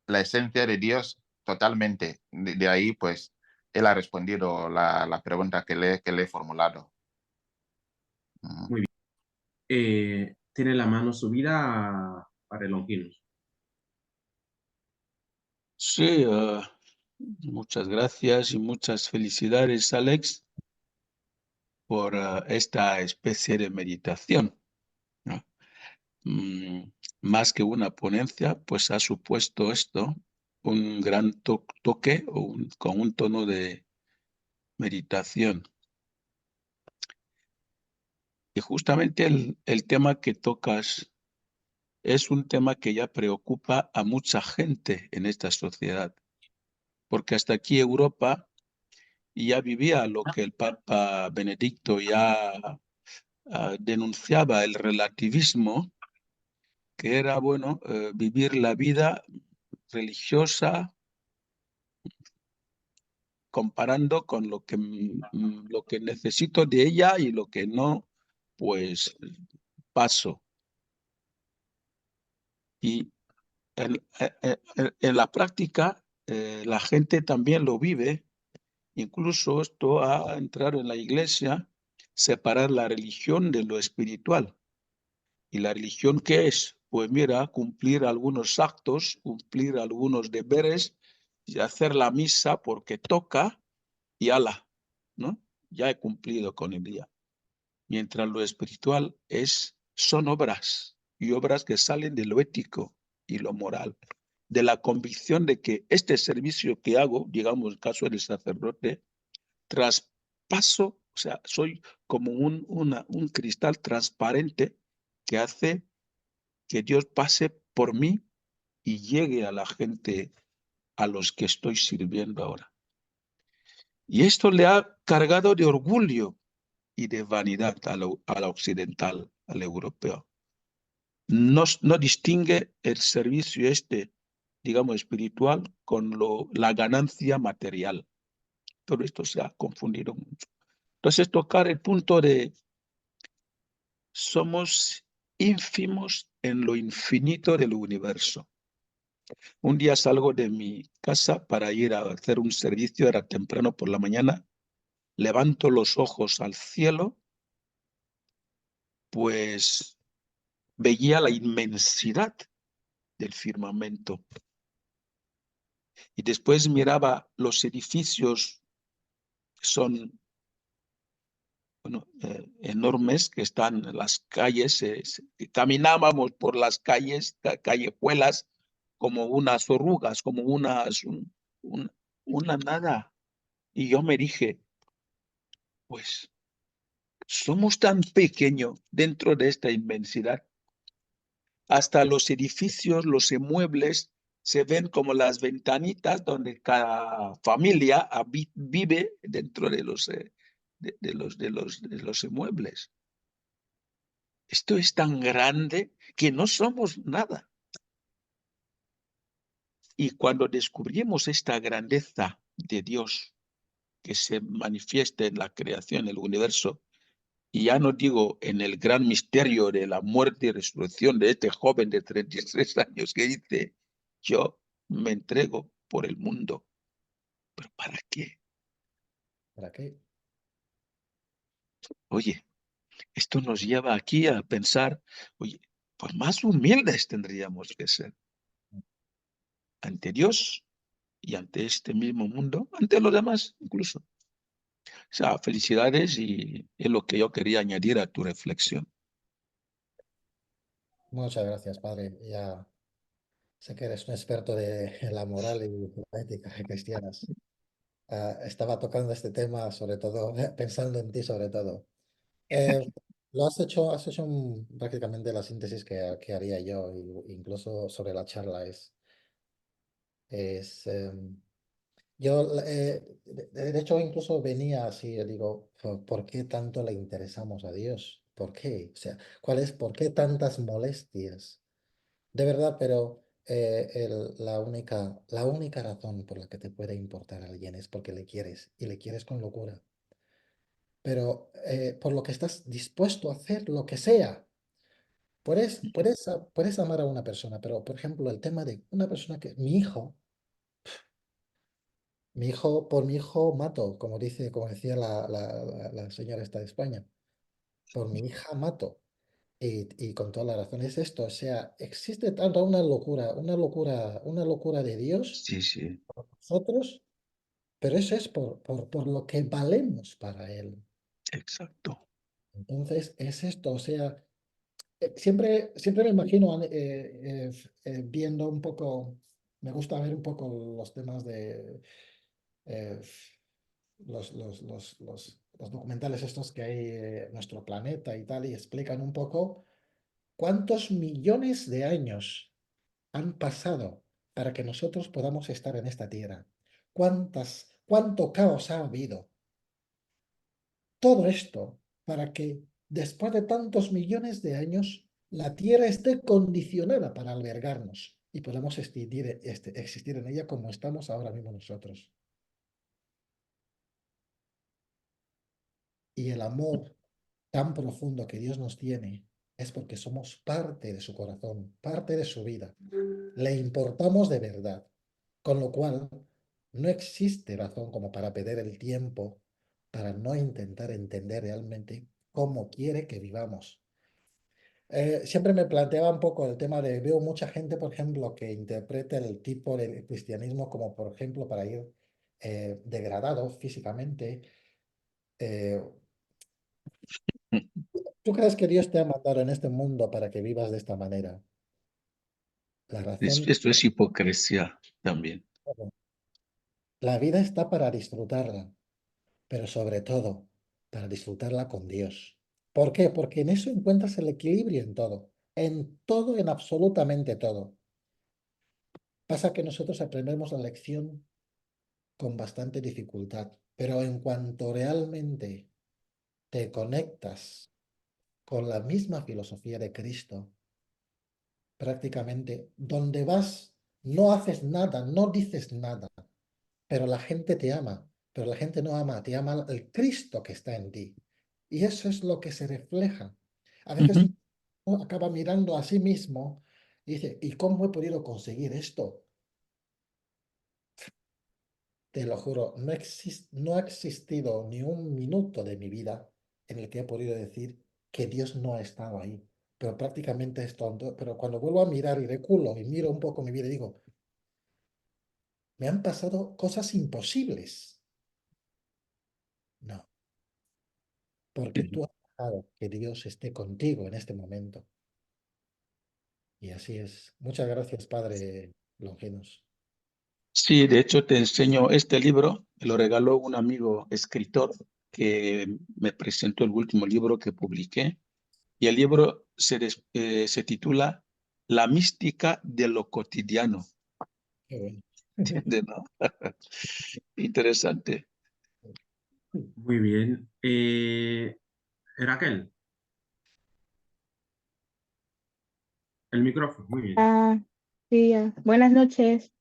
la esencia de Dios totalmente. De ahí, pues, él ha respondido la pregunta que le he formulado. Muy bien. Tiene la mano subida para el Longinos. Sí, muchas gracias y muchas felicidades, Alex, por esta especie de meditación, ¿no? Más que una ponencia, pues ha supuesto esto un gran toque con un tono de meditación. Y justamente el tema que tocas es un tema que ya preocupa a mucha gente en esta sociedad, porque hasta aquí Europa ya vivía lo que el Papa Benedicto ya denunciaba, el relativismo, que era, bueno, vivir la vida religiosa comparando con lo que necesito de ella y lo que no, pues paso. Y en la práctica, la gente también lo vive. Incluso esto ha entrado en la iglesia, separar la religión de lo espiritual. ¿Y la religión qué es? Pues mira, cumplir algunos actos, cumplir algunos deberes y hacer la misa porque toca y ala, ¿no? Ya he cumplido con el día. Mientras lo espiritual son obras y obras que salen de lo ético y lo moral, de la convicción de que este servicio que hago, digamos el caso del sacerdote, traspaso, o sea, soy como un cristal transparente que hace que Dios pase por mí y llegue a la gente a los que estoy sirviendo ahora. Y esto le ha cargado de orgullo y de vanidad a la occidental, al europeo. No distingue el servicio digamos, espiritual con la ganancia material. Todo esto se ha confundido mucho. Entonces, tocar el punto de somos ínfimos en lo infinito del universo. Un día salgo de mi casa para ir a hacer un servicio, era temprano por la mañana, levanto los ojos al cielo, pues veía la inmensidad del firmamento. Y después miraba los edificios que son enormes, que están en las calles. Caminábamos por las calles, callejuelas, como unas orugas, como una nada. Y yo me dije, pues somos tan pequeños dentro de esta inmensidad. Hasta los edificios, los inmuebles, se ven como las ventanitas donde cada familia vive dentro de los inmuebles. Esto es tan grande que no somos nada. Y cuando descubrimos esta grandeza de Dios que se manifiesta en la creación del universo, y ya no digo en el gran misterio de la muerte y resurrección de este joven de 33 años que dice, yo me entrego por el mundo. ¿Pero para qué? ¿Para qué? Oye, esto nos lleva aquí a pensar, oye, pues más humildes tendríamos que ser ante Dios y ante este mismo mundo, ante los demás incluso. O sea, felicidades y es lo que yo quería añadir a tu reflexión. Muchas gracias, padre. Ya sé que eres un experto de la moral y la ética cristianas. Estaba tocando este tema, sobre todo, pensando en ti, sobre todo. Eh, has hecho prácticamente la síntesis que haría yo, incluso sobre la charla. Es, yo, de hecho, incluso venía así, yo digo, ¿por qué tanto le interesamos a Dios? ¿Por qué? O sea, ¿por qué tantas molestias? De verdad, pero la única razón por la que te puede importar a alguien es porque le quieres y le quieres con locura. Pero por lo que estás dispuesto a hacer lo que sea. Puedes amar a una persona, pero por ejemplo, el tema de una persona que, por mi hijo mato, como decía la señora esta de España, por mi hija mato. Y con toda la razón es esto, o sea, existe tanto una locura de Dios Sí, sí, por nosotros, pero eso es por lo que valemos para Él. exacto. Entonces, es esto, o sea, siempre me imagino viendo un poco, me gusta ver un poco los temas de eh, los documentales estos que hay en nuestro planeta y tal, y explican un poco. ¿Cuántos millones de años han pasado para que nosotros podamos estar en esta tierra? ¿Cuánto caos ha habido? Todo esto para que después de tantos millones de años la tierra esté condicionada para albergarnos y podamos existir en ella como estamos ahora mismo nosotros. Y el amor tan profundo que Dios nos tiene es porque somos parte de su corazón, parte de su vida. Le importamos de verdad, con lo cual no existe razón como para perder el tiempo, para no intentar entender realmente cómo quiere que vivamos. Siempre me planteaba un poco el tema de, veo mucha gente, por ejemplo, que interpreta el tipo de cristianismo como, por ejemplo, para ir degradado físicamente. Eh, ¿Tú crees que Dios te ha mandado en este mundo para que vivas de esta manera? La razón, Esto es hipocresía también. la vida está para disfrutarla, pero sobre todo para disfrutarla con Dios. ¿Por qué? Porque en eso encuentras el equilibrio en todo, en absolutamente todo. Pasa que nosotros aprendemos la lección con bastante dificultad, pero en cuanto realmente te conectas con la misma filosofía de Cristo, prácticamente donde vas no haces nada, no dices nada, pero la gente te ama, pero la gente no ama, te ama el Cristo que está en ti. Y eso es lo que se refleja. A veces Ujú. uno acaba mirando a sí mismo y dice, ¿y cómo he podido conseguir esto? Te lo juro, no ha existido ni un minuto de mi vida en el que he podido decir que Dios no ha estado ahí. Pero prácticamente es tonto. Pero cuando vuelvo a mirar y reculo y miro un poco mi vida y digo, me han pasado cosas imposibles. No, porque tú has dejado que Dios esté contigo en este momento. Y así es. Muchas gracias, Padre Longinos. Sí, de hecho te enseño este libro, me lo regaló un amigo escritor que me presentó el último libro que publiqué y el libro se titula La mística de lo cotidiano. Qué bueno. ¿Entiendes, no? Interesante. Muy bien. Raquel, el micrófono, muy bien. Ah, sí, buenas noches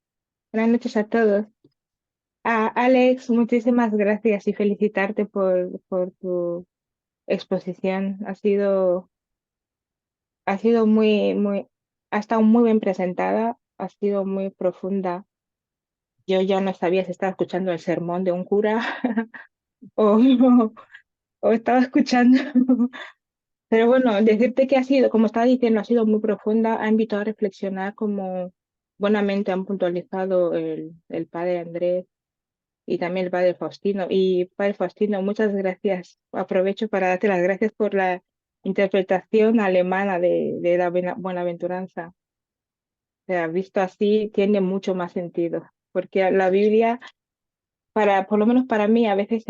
a todos. Alex, muchísimas gracias y felicitarte por tu exposición. Ha sido ha estado muy bien presentada, ha sido muy profunda. Yo ya no sabía si estaba escuchando el sermón de un cura o, o estaba escuchando. Pero bueno, decirte que ha sido, como estaba diciendo, ha sido muy profunda, ha invitado a reflexionar como buenamente han puntualizado el padre Andrés y también el padre Faustino. Y padre Faustino, muchas gracias. Aprovecho para darte las gracias por la interpretación alemana de la Buenaventuranza. O sea, visto así, tiene mucho más sentido, porque la Biblia, por lo menos para mí, a veces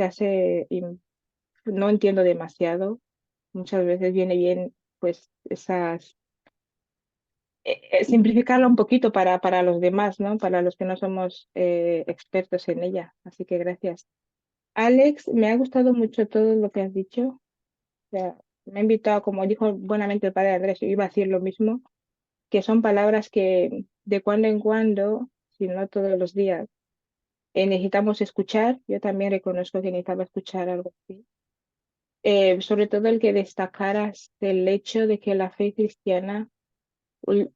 no entiendo demasiado. Muchas veces viene bien, pues, simplificarla un poquito para los demás, ¿no? Para los que no somos expertos en ella. Así que gracias. Alex, me ha gustado mucho todo lo que has dicho. O sea, me ha invitado, como dijo buenamente el padre Andrés, yo iba a decir lo mismo, que son palabras que de cuando en cuando, si no todos los días, necesitamos escuchar. Yo también reconozco que necesitaba escuchar algo así. Sobre todo el que destacaras el hecho de que la fe cristiana, ul-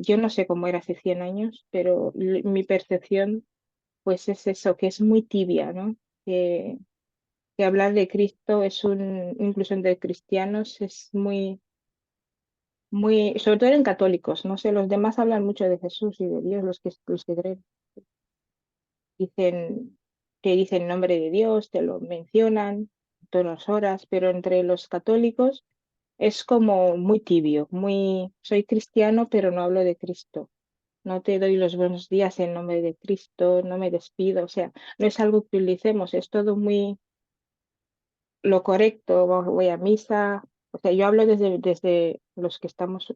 yo no sé cómo era hace 100 años, pero mi percepción pues es eso, que es muy tibia, ¿no? Que hablar de Cristo incluso entre cristianos, es sobre todo en católicos, no sé, los demás hablan mucho de Jesús y de Dios, los que creen, te dicen nombre de Dios, te lo mencionan todas horas, pero entre los católicos es como muy tibio, soy cristiano, pero no hablo de Cristo. No te doy los buenos días en nombre de Cristo, no me despido, o sea, no es algo que utilicemos, es todo muy lo correcto, voy a misa, O sea, yo hablo desde los que estamos,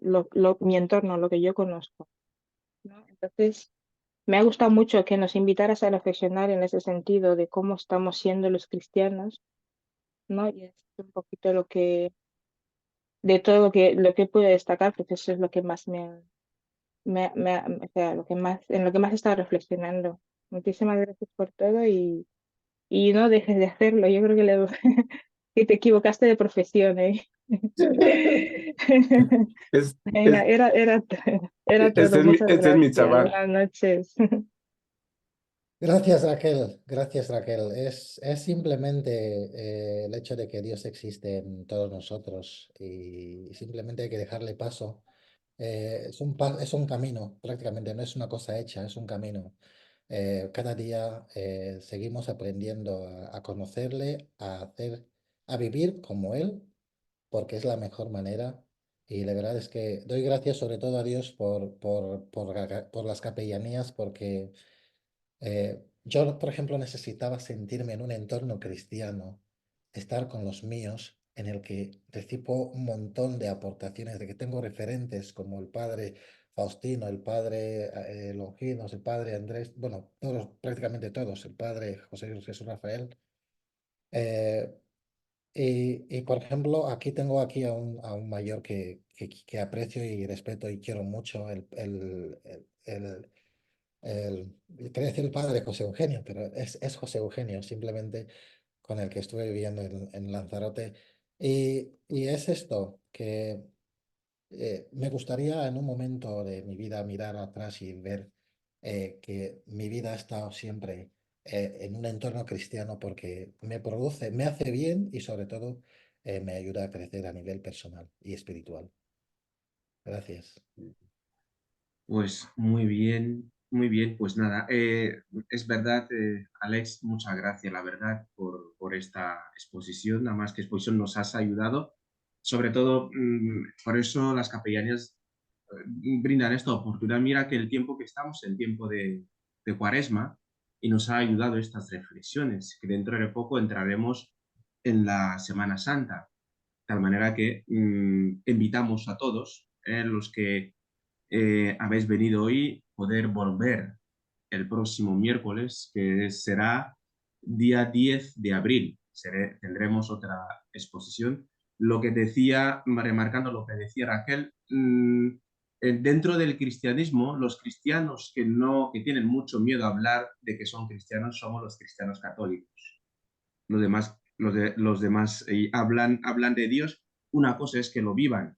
mi entorno, lo que yo conozco, ¿no? Entonces, me ha gustado mucho que nos invitaras a reflexionar en ese sentido de cómo estamos siendo los cristianos, ¿no? Y es un poquito de todo lo que puedo destacar, pues eso es lo que más o sea, en lo que más he estado reflexionando. Muchísimas gracias por todo y no dejes de hacerlo. Yo creo que te equivocaste de profesión, ¿eh? Es, Venga, es, era todo. Muchas este es mi gracias. chaval. Buenas noches. Gracias, Raquel. Gracias, Raquel. Es simplemente el hecho de que Dios existe en todos nosotros y simplemente hay que dejarle paso. Es un camino, prácticamente, no es una cosa hecha, es un camino. Cada día seguimos aprendiendo a conocerle, a vivir como Él, porque es la mejor manera. Y la verdad es que doy gracias sobre todo a Dios por las capellanías, porque yo, por ejemplo, necesitaba sentirme en un entorno cristiano, estar con los míos, en el que recibo un montón de aportaciones, de que tengo referentes como el padre Faustino, el padre Longinos, el padre Andrés, bueno, todos, prácticamente todos, el padre José Jesús Rafael. eh, por ejemplo, tengo aquí a un mayor que aprecio y respeto y quiero mucho, quería decir el padre José Eugenio, pero es José Eugenio, simplemente con el que estuve viviendo en Lanzarote. Y es esto, que me gustaría en un momento de mi vida mirar atrás y ver que mi vida ha estado siempre en un entorno cristiano porque me hace bien y sobre todo me ayuda a crecer a nivel personal y espiritual. Gracias. Pues muy bien, muy bien. Pues nada, es verdad, Alex, muchas gracias, la verdad, por esta exposición. Nada más que exposición nos has ayudado. Sobre todo, por eso las capellanías brindan esta oportunidad. Mira que el tiempo que estamos, el tiempo de Cuaresma, y nos ha ayudado estas reflexiones, que dentro de poco entraremos en la Semana Santa. De tal manera que invitamos a todos, los que habéis venido hoy, poder volver el próximo miércoles, que será día 10 de abril. Tendremos otra exposición. Lo que decía, remarcando lo que decía Raquel, dentro del cristianismo, los cristianos que tienen mucho miedo a hablar de que son cristianos somos los cristianos católicos. Los demás hablan de Dios. Una cosa es que lo vivan,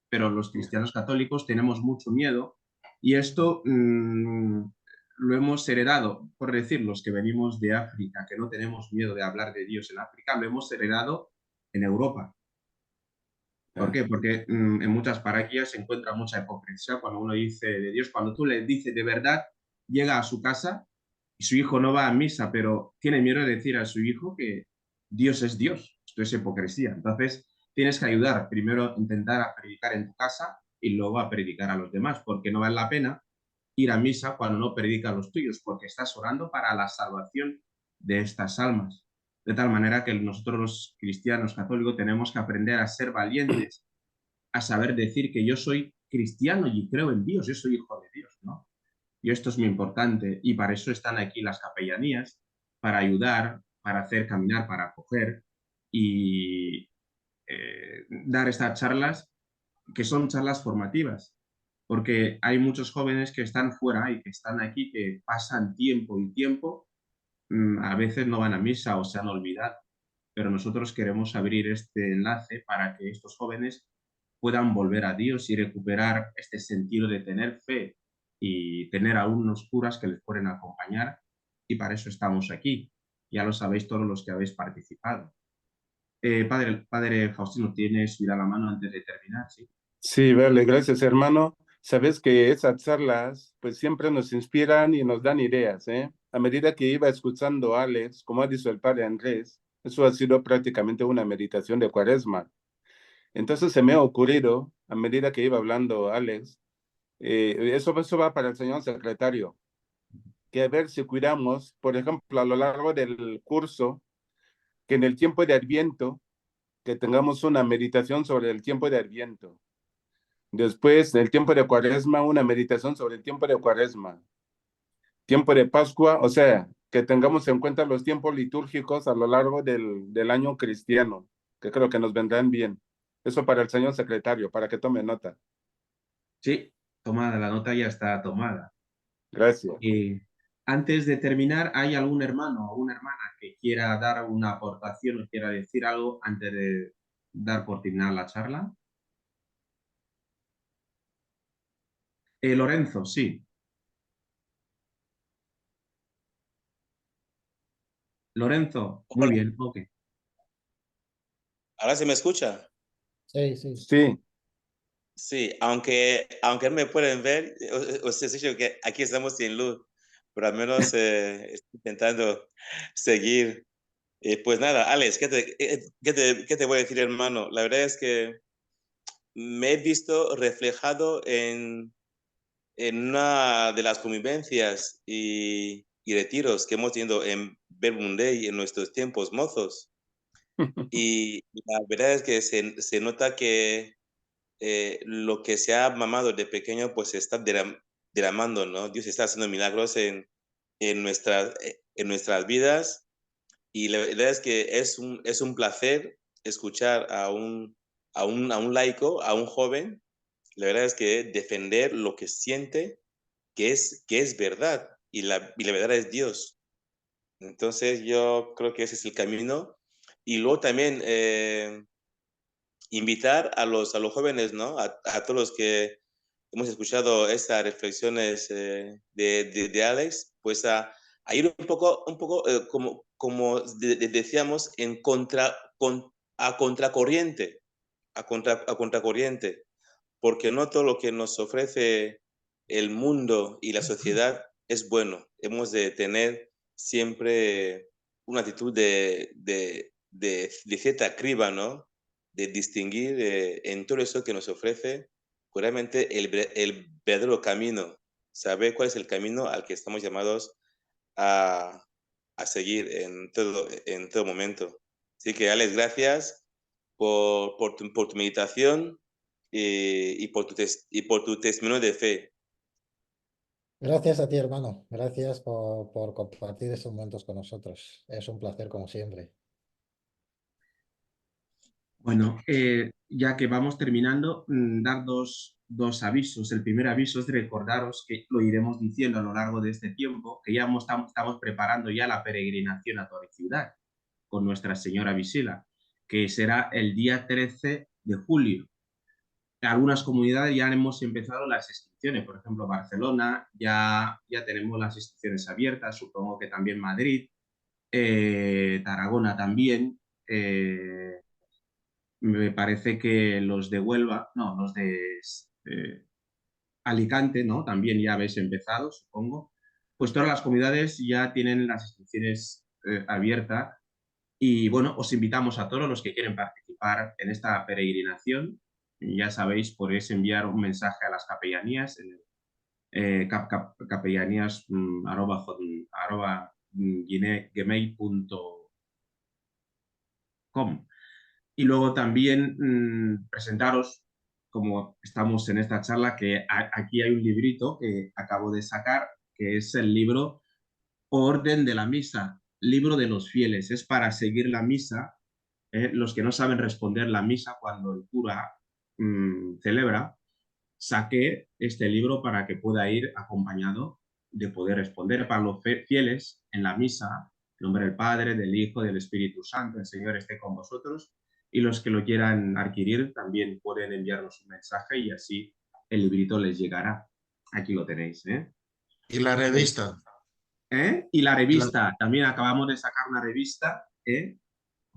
pero los cristianos católicos tenemos mucho miedo y esto lo hemos heredado, por decir, los que venimos de África, que no tenemos miedo de hablar de Dios en África, lo hemos heredado en Europa. ¿Por qué? Porque en muchas parroquias se encuentra mucha hipocresía cuando uno dice de Dios, cuando tú le dices de verdad, llega a su casa y su hijo no va a misa, pero tiene miedo de decir a su hijo que Dios es Dios. Esto es hipocresía. Entonces, tienes que ayudar, primero intentar a predicar en tu casa y luego a predicar a los demás, porque no vale la pena ir a misa cuando no predica a los tuyos, porque estás orando para la salvación de estas almas. De tal manera que nosotros los cristianos católicos tenemos que aprender a ser valientes, a saber decir que yo soy cristiano y creo en Dios, yo soy hijo de Dios, ¿no? Y esto es muy importante y para eso están aquí las capellanías, para ayudar, para hacer caminar, para acoger y dar estas charlas que son charlas formativas, porque hay muchos jóvenes que están fuera y que están aquí, que pasan tiempo y tiempo, a veces no van a misa o se han olvidado, pero nosotros queremos abrir este enlace para que estos jóvenes puedan volver a Dios y recuperar este sentido de tener fe y tener a unos curas que les pueden acompañar, y para eso estamos aquí. Ya lo sabéis todos los que habéis participado. Padre Faustino, ¿tienes subida la mano antes de terminar? Sí. Sí, vale, gracias, hermano. Sabes que esas charlas, pues siempre nos inspiran y nos dan ideas, ¿eh? A medida que iba escuchando a Alex, como ha dicho el padre Andrés, eso ha sido prácticamente una meditación de Cuaresma. Entonces se me ha ocurrido, a medida que iba hablando Alex, eso va para el señor secretario, que a ver si cuidamos, por ejemplo, a lo largo del curso, que en el tiempo de Adviento que tengamos una meditación sobre el tiempo de Adviento. Después, el tiempo de Cuaresma, una meditación sobre el tiempo de Cuaresma. Tiempo de Pascua, o sea, que tengamos en cuenta los tiempos litúrgicos a lo largo del año cristiano, que creo que nos vendrán bien. Eso para el señor secretario, para que tome nota. Sí, tomada, la nota ya está tomada. Gracias. Antes de terminar, ¿hay algún hermano o una hermana que quiera dar una aportación o quiera decir algo antes de dar por terminar la charla? Lorenzo, sí. Lorenzo, muy Hola, bien, ok. ¿ahora se me escucha? Sí, sí. Sí, Sí, aunque no me pueden ver, os he dicho que aquí estamos sin luz, pero al menos estoy intentando seguir. Pues nada, Alex, ¿qué te voy a decir, hermano? La verdad es que me he visto reflejado en una de las convivencias y retiros que hemos tenido en Verbum Dei en nuestros tiempos mozos. Y la verdad es que se nota que lo que se ha mamado de pequeño, pues se está derramando, ¿no? Dios está haciendo milagros en nuestras vidas y la verdad es que es un placer escuchar a un laico, a un joven, la verdad es que defender lo que siente, que es verdad y la verdad es Dios. Entonces yo creo que ese es el camino. Y luego también invitar a los jóvenes, ¿no? A todos los que hemos escuchado estas reflexiones de Alex, pues a ir un poco como decíamos, a contracorriente, a contracorriente, porque no todo lo que nos ofrece el mundo y la sociedad es bueno. Hemos de tener siempre una actitud de cierta criba, ¿no? De distinguir en todo eso que nos ofrece realmente el verdadero camino, saber cuál es el camino al que estamos llamados a, a seguir en todo momento. Así que, Alex, gracias por tu meditación y por tu testimonio de fe. Gracias a ti, hermano. Gracias por compartir estos momentos con nosotros. Es un placer, como siempre. Bueno, ya que vamos terminando, dar dos avisos. El primer aviso es de recordaros que lo iremos diciendo a lo largo de este tiempo, que ya estamos preparando ya la peregrinación a Torre Ciudad con Nuestra Señora Visila, que será el día 13 de julio. En algunas comunidades ya hemos empezado las inscripciones, por ejemplo, Barcelona, ya tenemos las inscripciones abiertas, supongo que también Madrid, Tarragona también. Me parece que los de Huelva, no, los de Alicante, ¿no? También ya habéis empezado, supongo. Pues todas las comunidades ya tienen las inscripciones abiertas y bueno, os invitamos a todos los que quieren participar en esta peregrinación. Ya sabéis, podéis enviar un mensaje a las capellanías en capellanías gmail.com. Y luego también presentaros, como estamos en esta charla, que aquí hay un librito que acabo de sacar, que es el libro Orden de la Misa, libro de los fieles. Es para seguir la misa. Los que no saben responder la misa cuando el cura celebra, saqué este libro para que pueda ir acompañado de poder responder para los fieles en la misa. En nombre del Padre, del Hijo, del Espíritu Santo, el Señor esté con vosotros. Y los que lo quieran adquirir también pueden enviarnos un mensaje y así el librito les llegará. Aquí lo tenéis. Y la revista. Y la Y la- revista, también acabamos de sacar una revista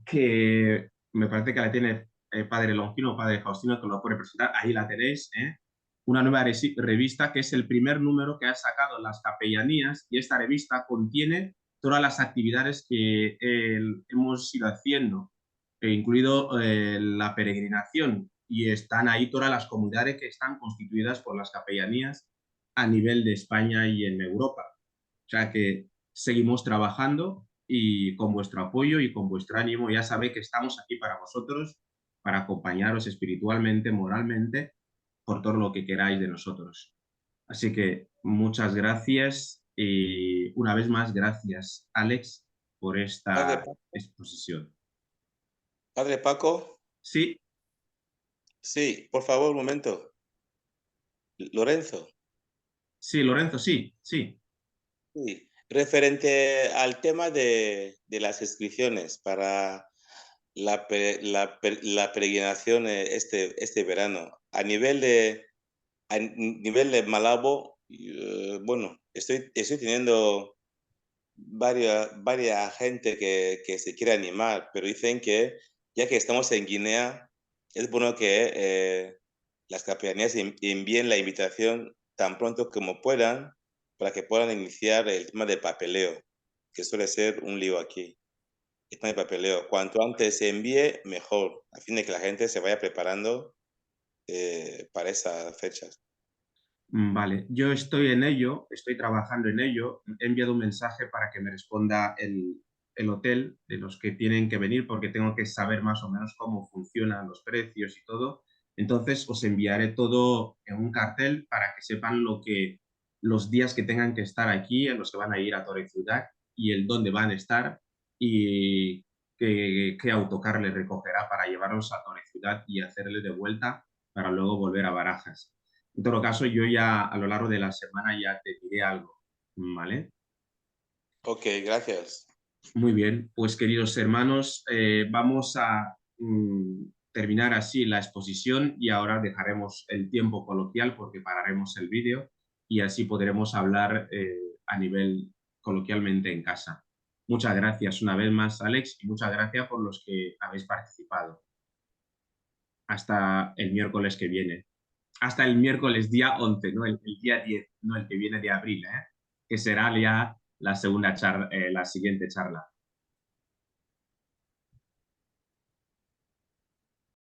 que me parece que la tiene Padre Longino, Padre Faustino, que lo puede presentar. Ahí la tenéis. Una nueva revista que es el primer número que ha sacado las capellanías y esta revista contiene todas las actividades que hemos ido haciendo, incluido la peregrinación, y están ahí todas las comunidades que están constituidas por las capellanías a nivel de España y en Europa. O sea que seguimos trabajando y con vuestro apoyo y con vuestro ánimo. Ya sabéis que estamos aquí para vosotros, para acompañaros espiritualmente, moralmente, por todo lo que queráis de nosotros. Así que muchas gracias y una vez más gracias, Alex, por Padre, esta exposición. Padre Paco, Sí, sí, por favor, un momento. Lorenzo, sí, Lorenzo, sí, sí. sí. Referente al tema de las inscripciones para la peregrinación este verano, a nivel de Malabo, bueno, estoy teniendo varias gente que se quiere animar, pero dicen que ya que estamos en Guinea, es bueno que las capellanías envíen la invitación tan pronto como puedan para que puedan iniciar el tema de papeleo, que suele ser un lío aquí. El tema de papeleo, cuanto antes se envíe, mejor, a fin de que la gente se vaya preparando para esas fechas. Vale, yo estoy en ello, estoy trabajando en ello. He enviado un mensaje para que me responda el hotel de los que tienen que venir porque tengo que saber más o menos cómo funcionan los precios y todo. Entonces os enviaré todo en un cartel para que sepan los días que tengan que estar aquí, en los que van a ir a Torre Ciudad y el dónde van a estar y qué autocar les recogerá para llevarlos a Torre Ciudad y hacerles de vuelta para luego volver a Barajas. En todo caso, yo ya a lo largo de la semana ya te diré algo, ¿vale? Ok, gracias. Muy bien, pues queridos hermanos, vamos a terminar así la exposición y ahora dejaremos el tiempo coloquial porque pararemos el vídeo y así podremos hablar a nivel coloquialmente en casa. Muchas gracias una vez más, Alex, y muchas gracias por los que habéis participado. Hasta el miércoles que viene. Hasta el miércoles día 11, no el día 10, no el que viene de abril, que será ya la siguiente charla.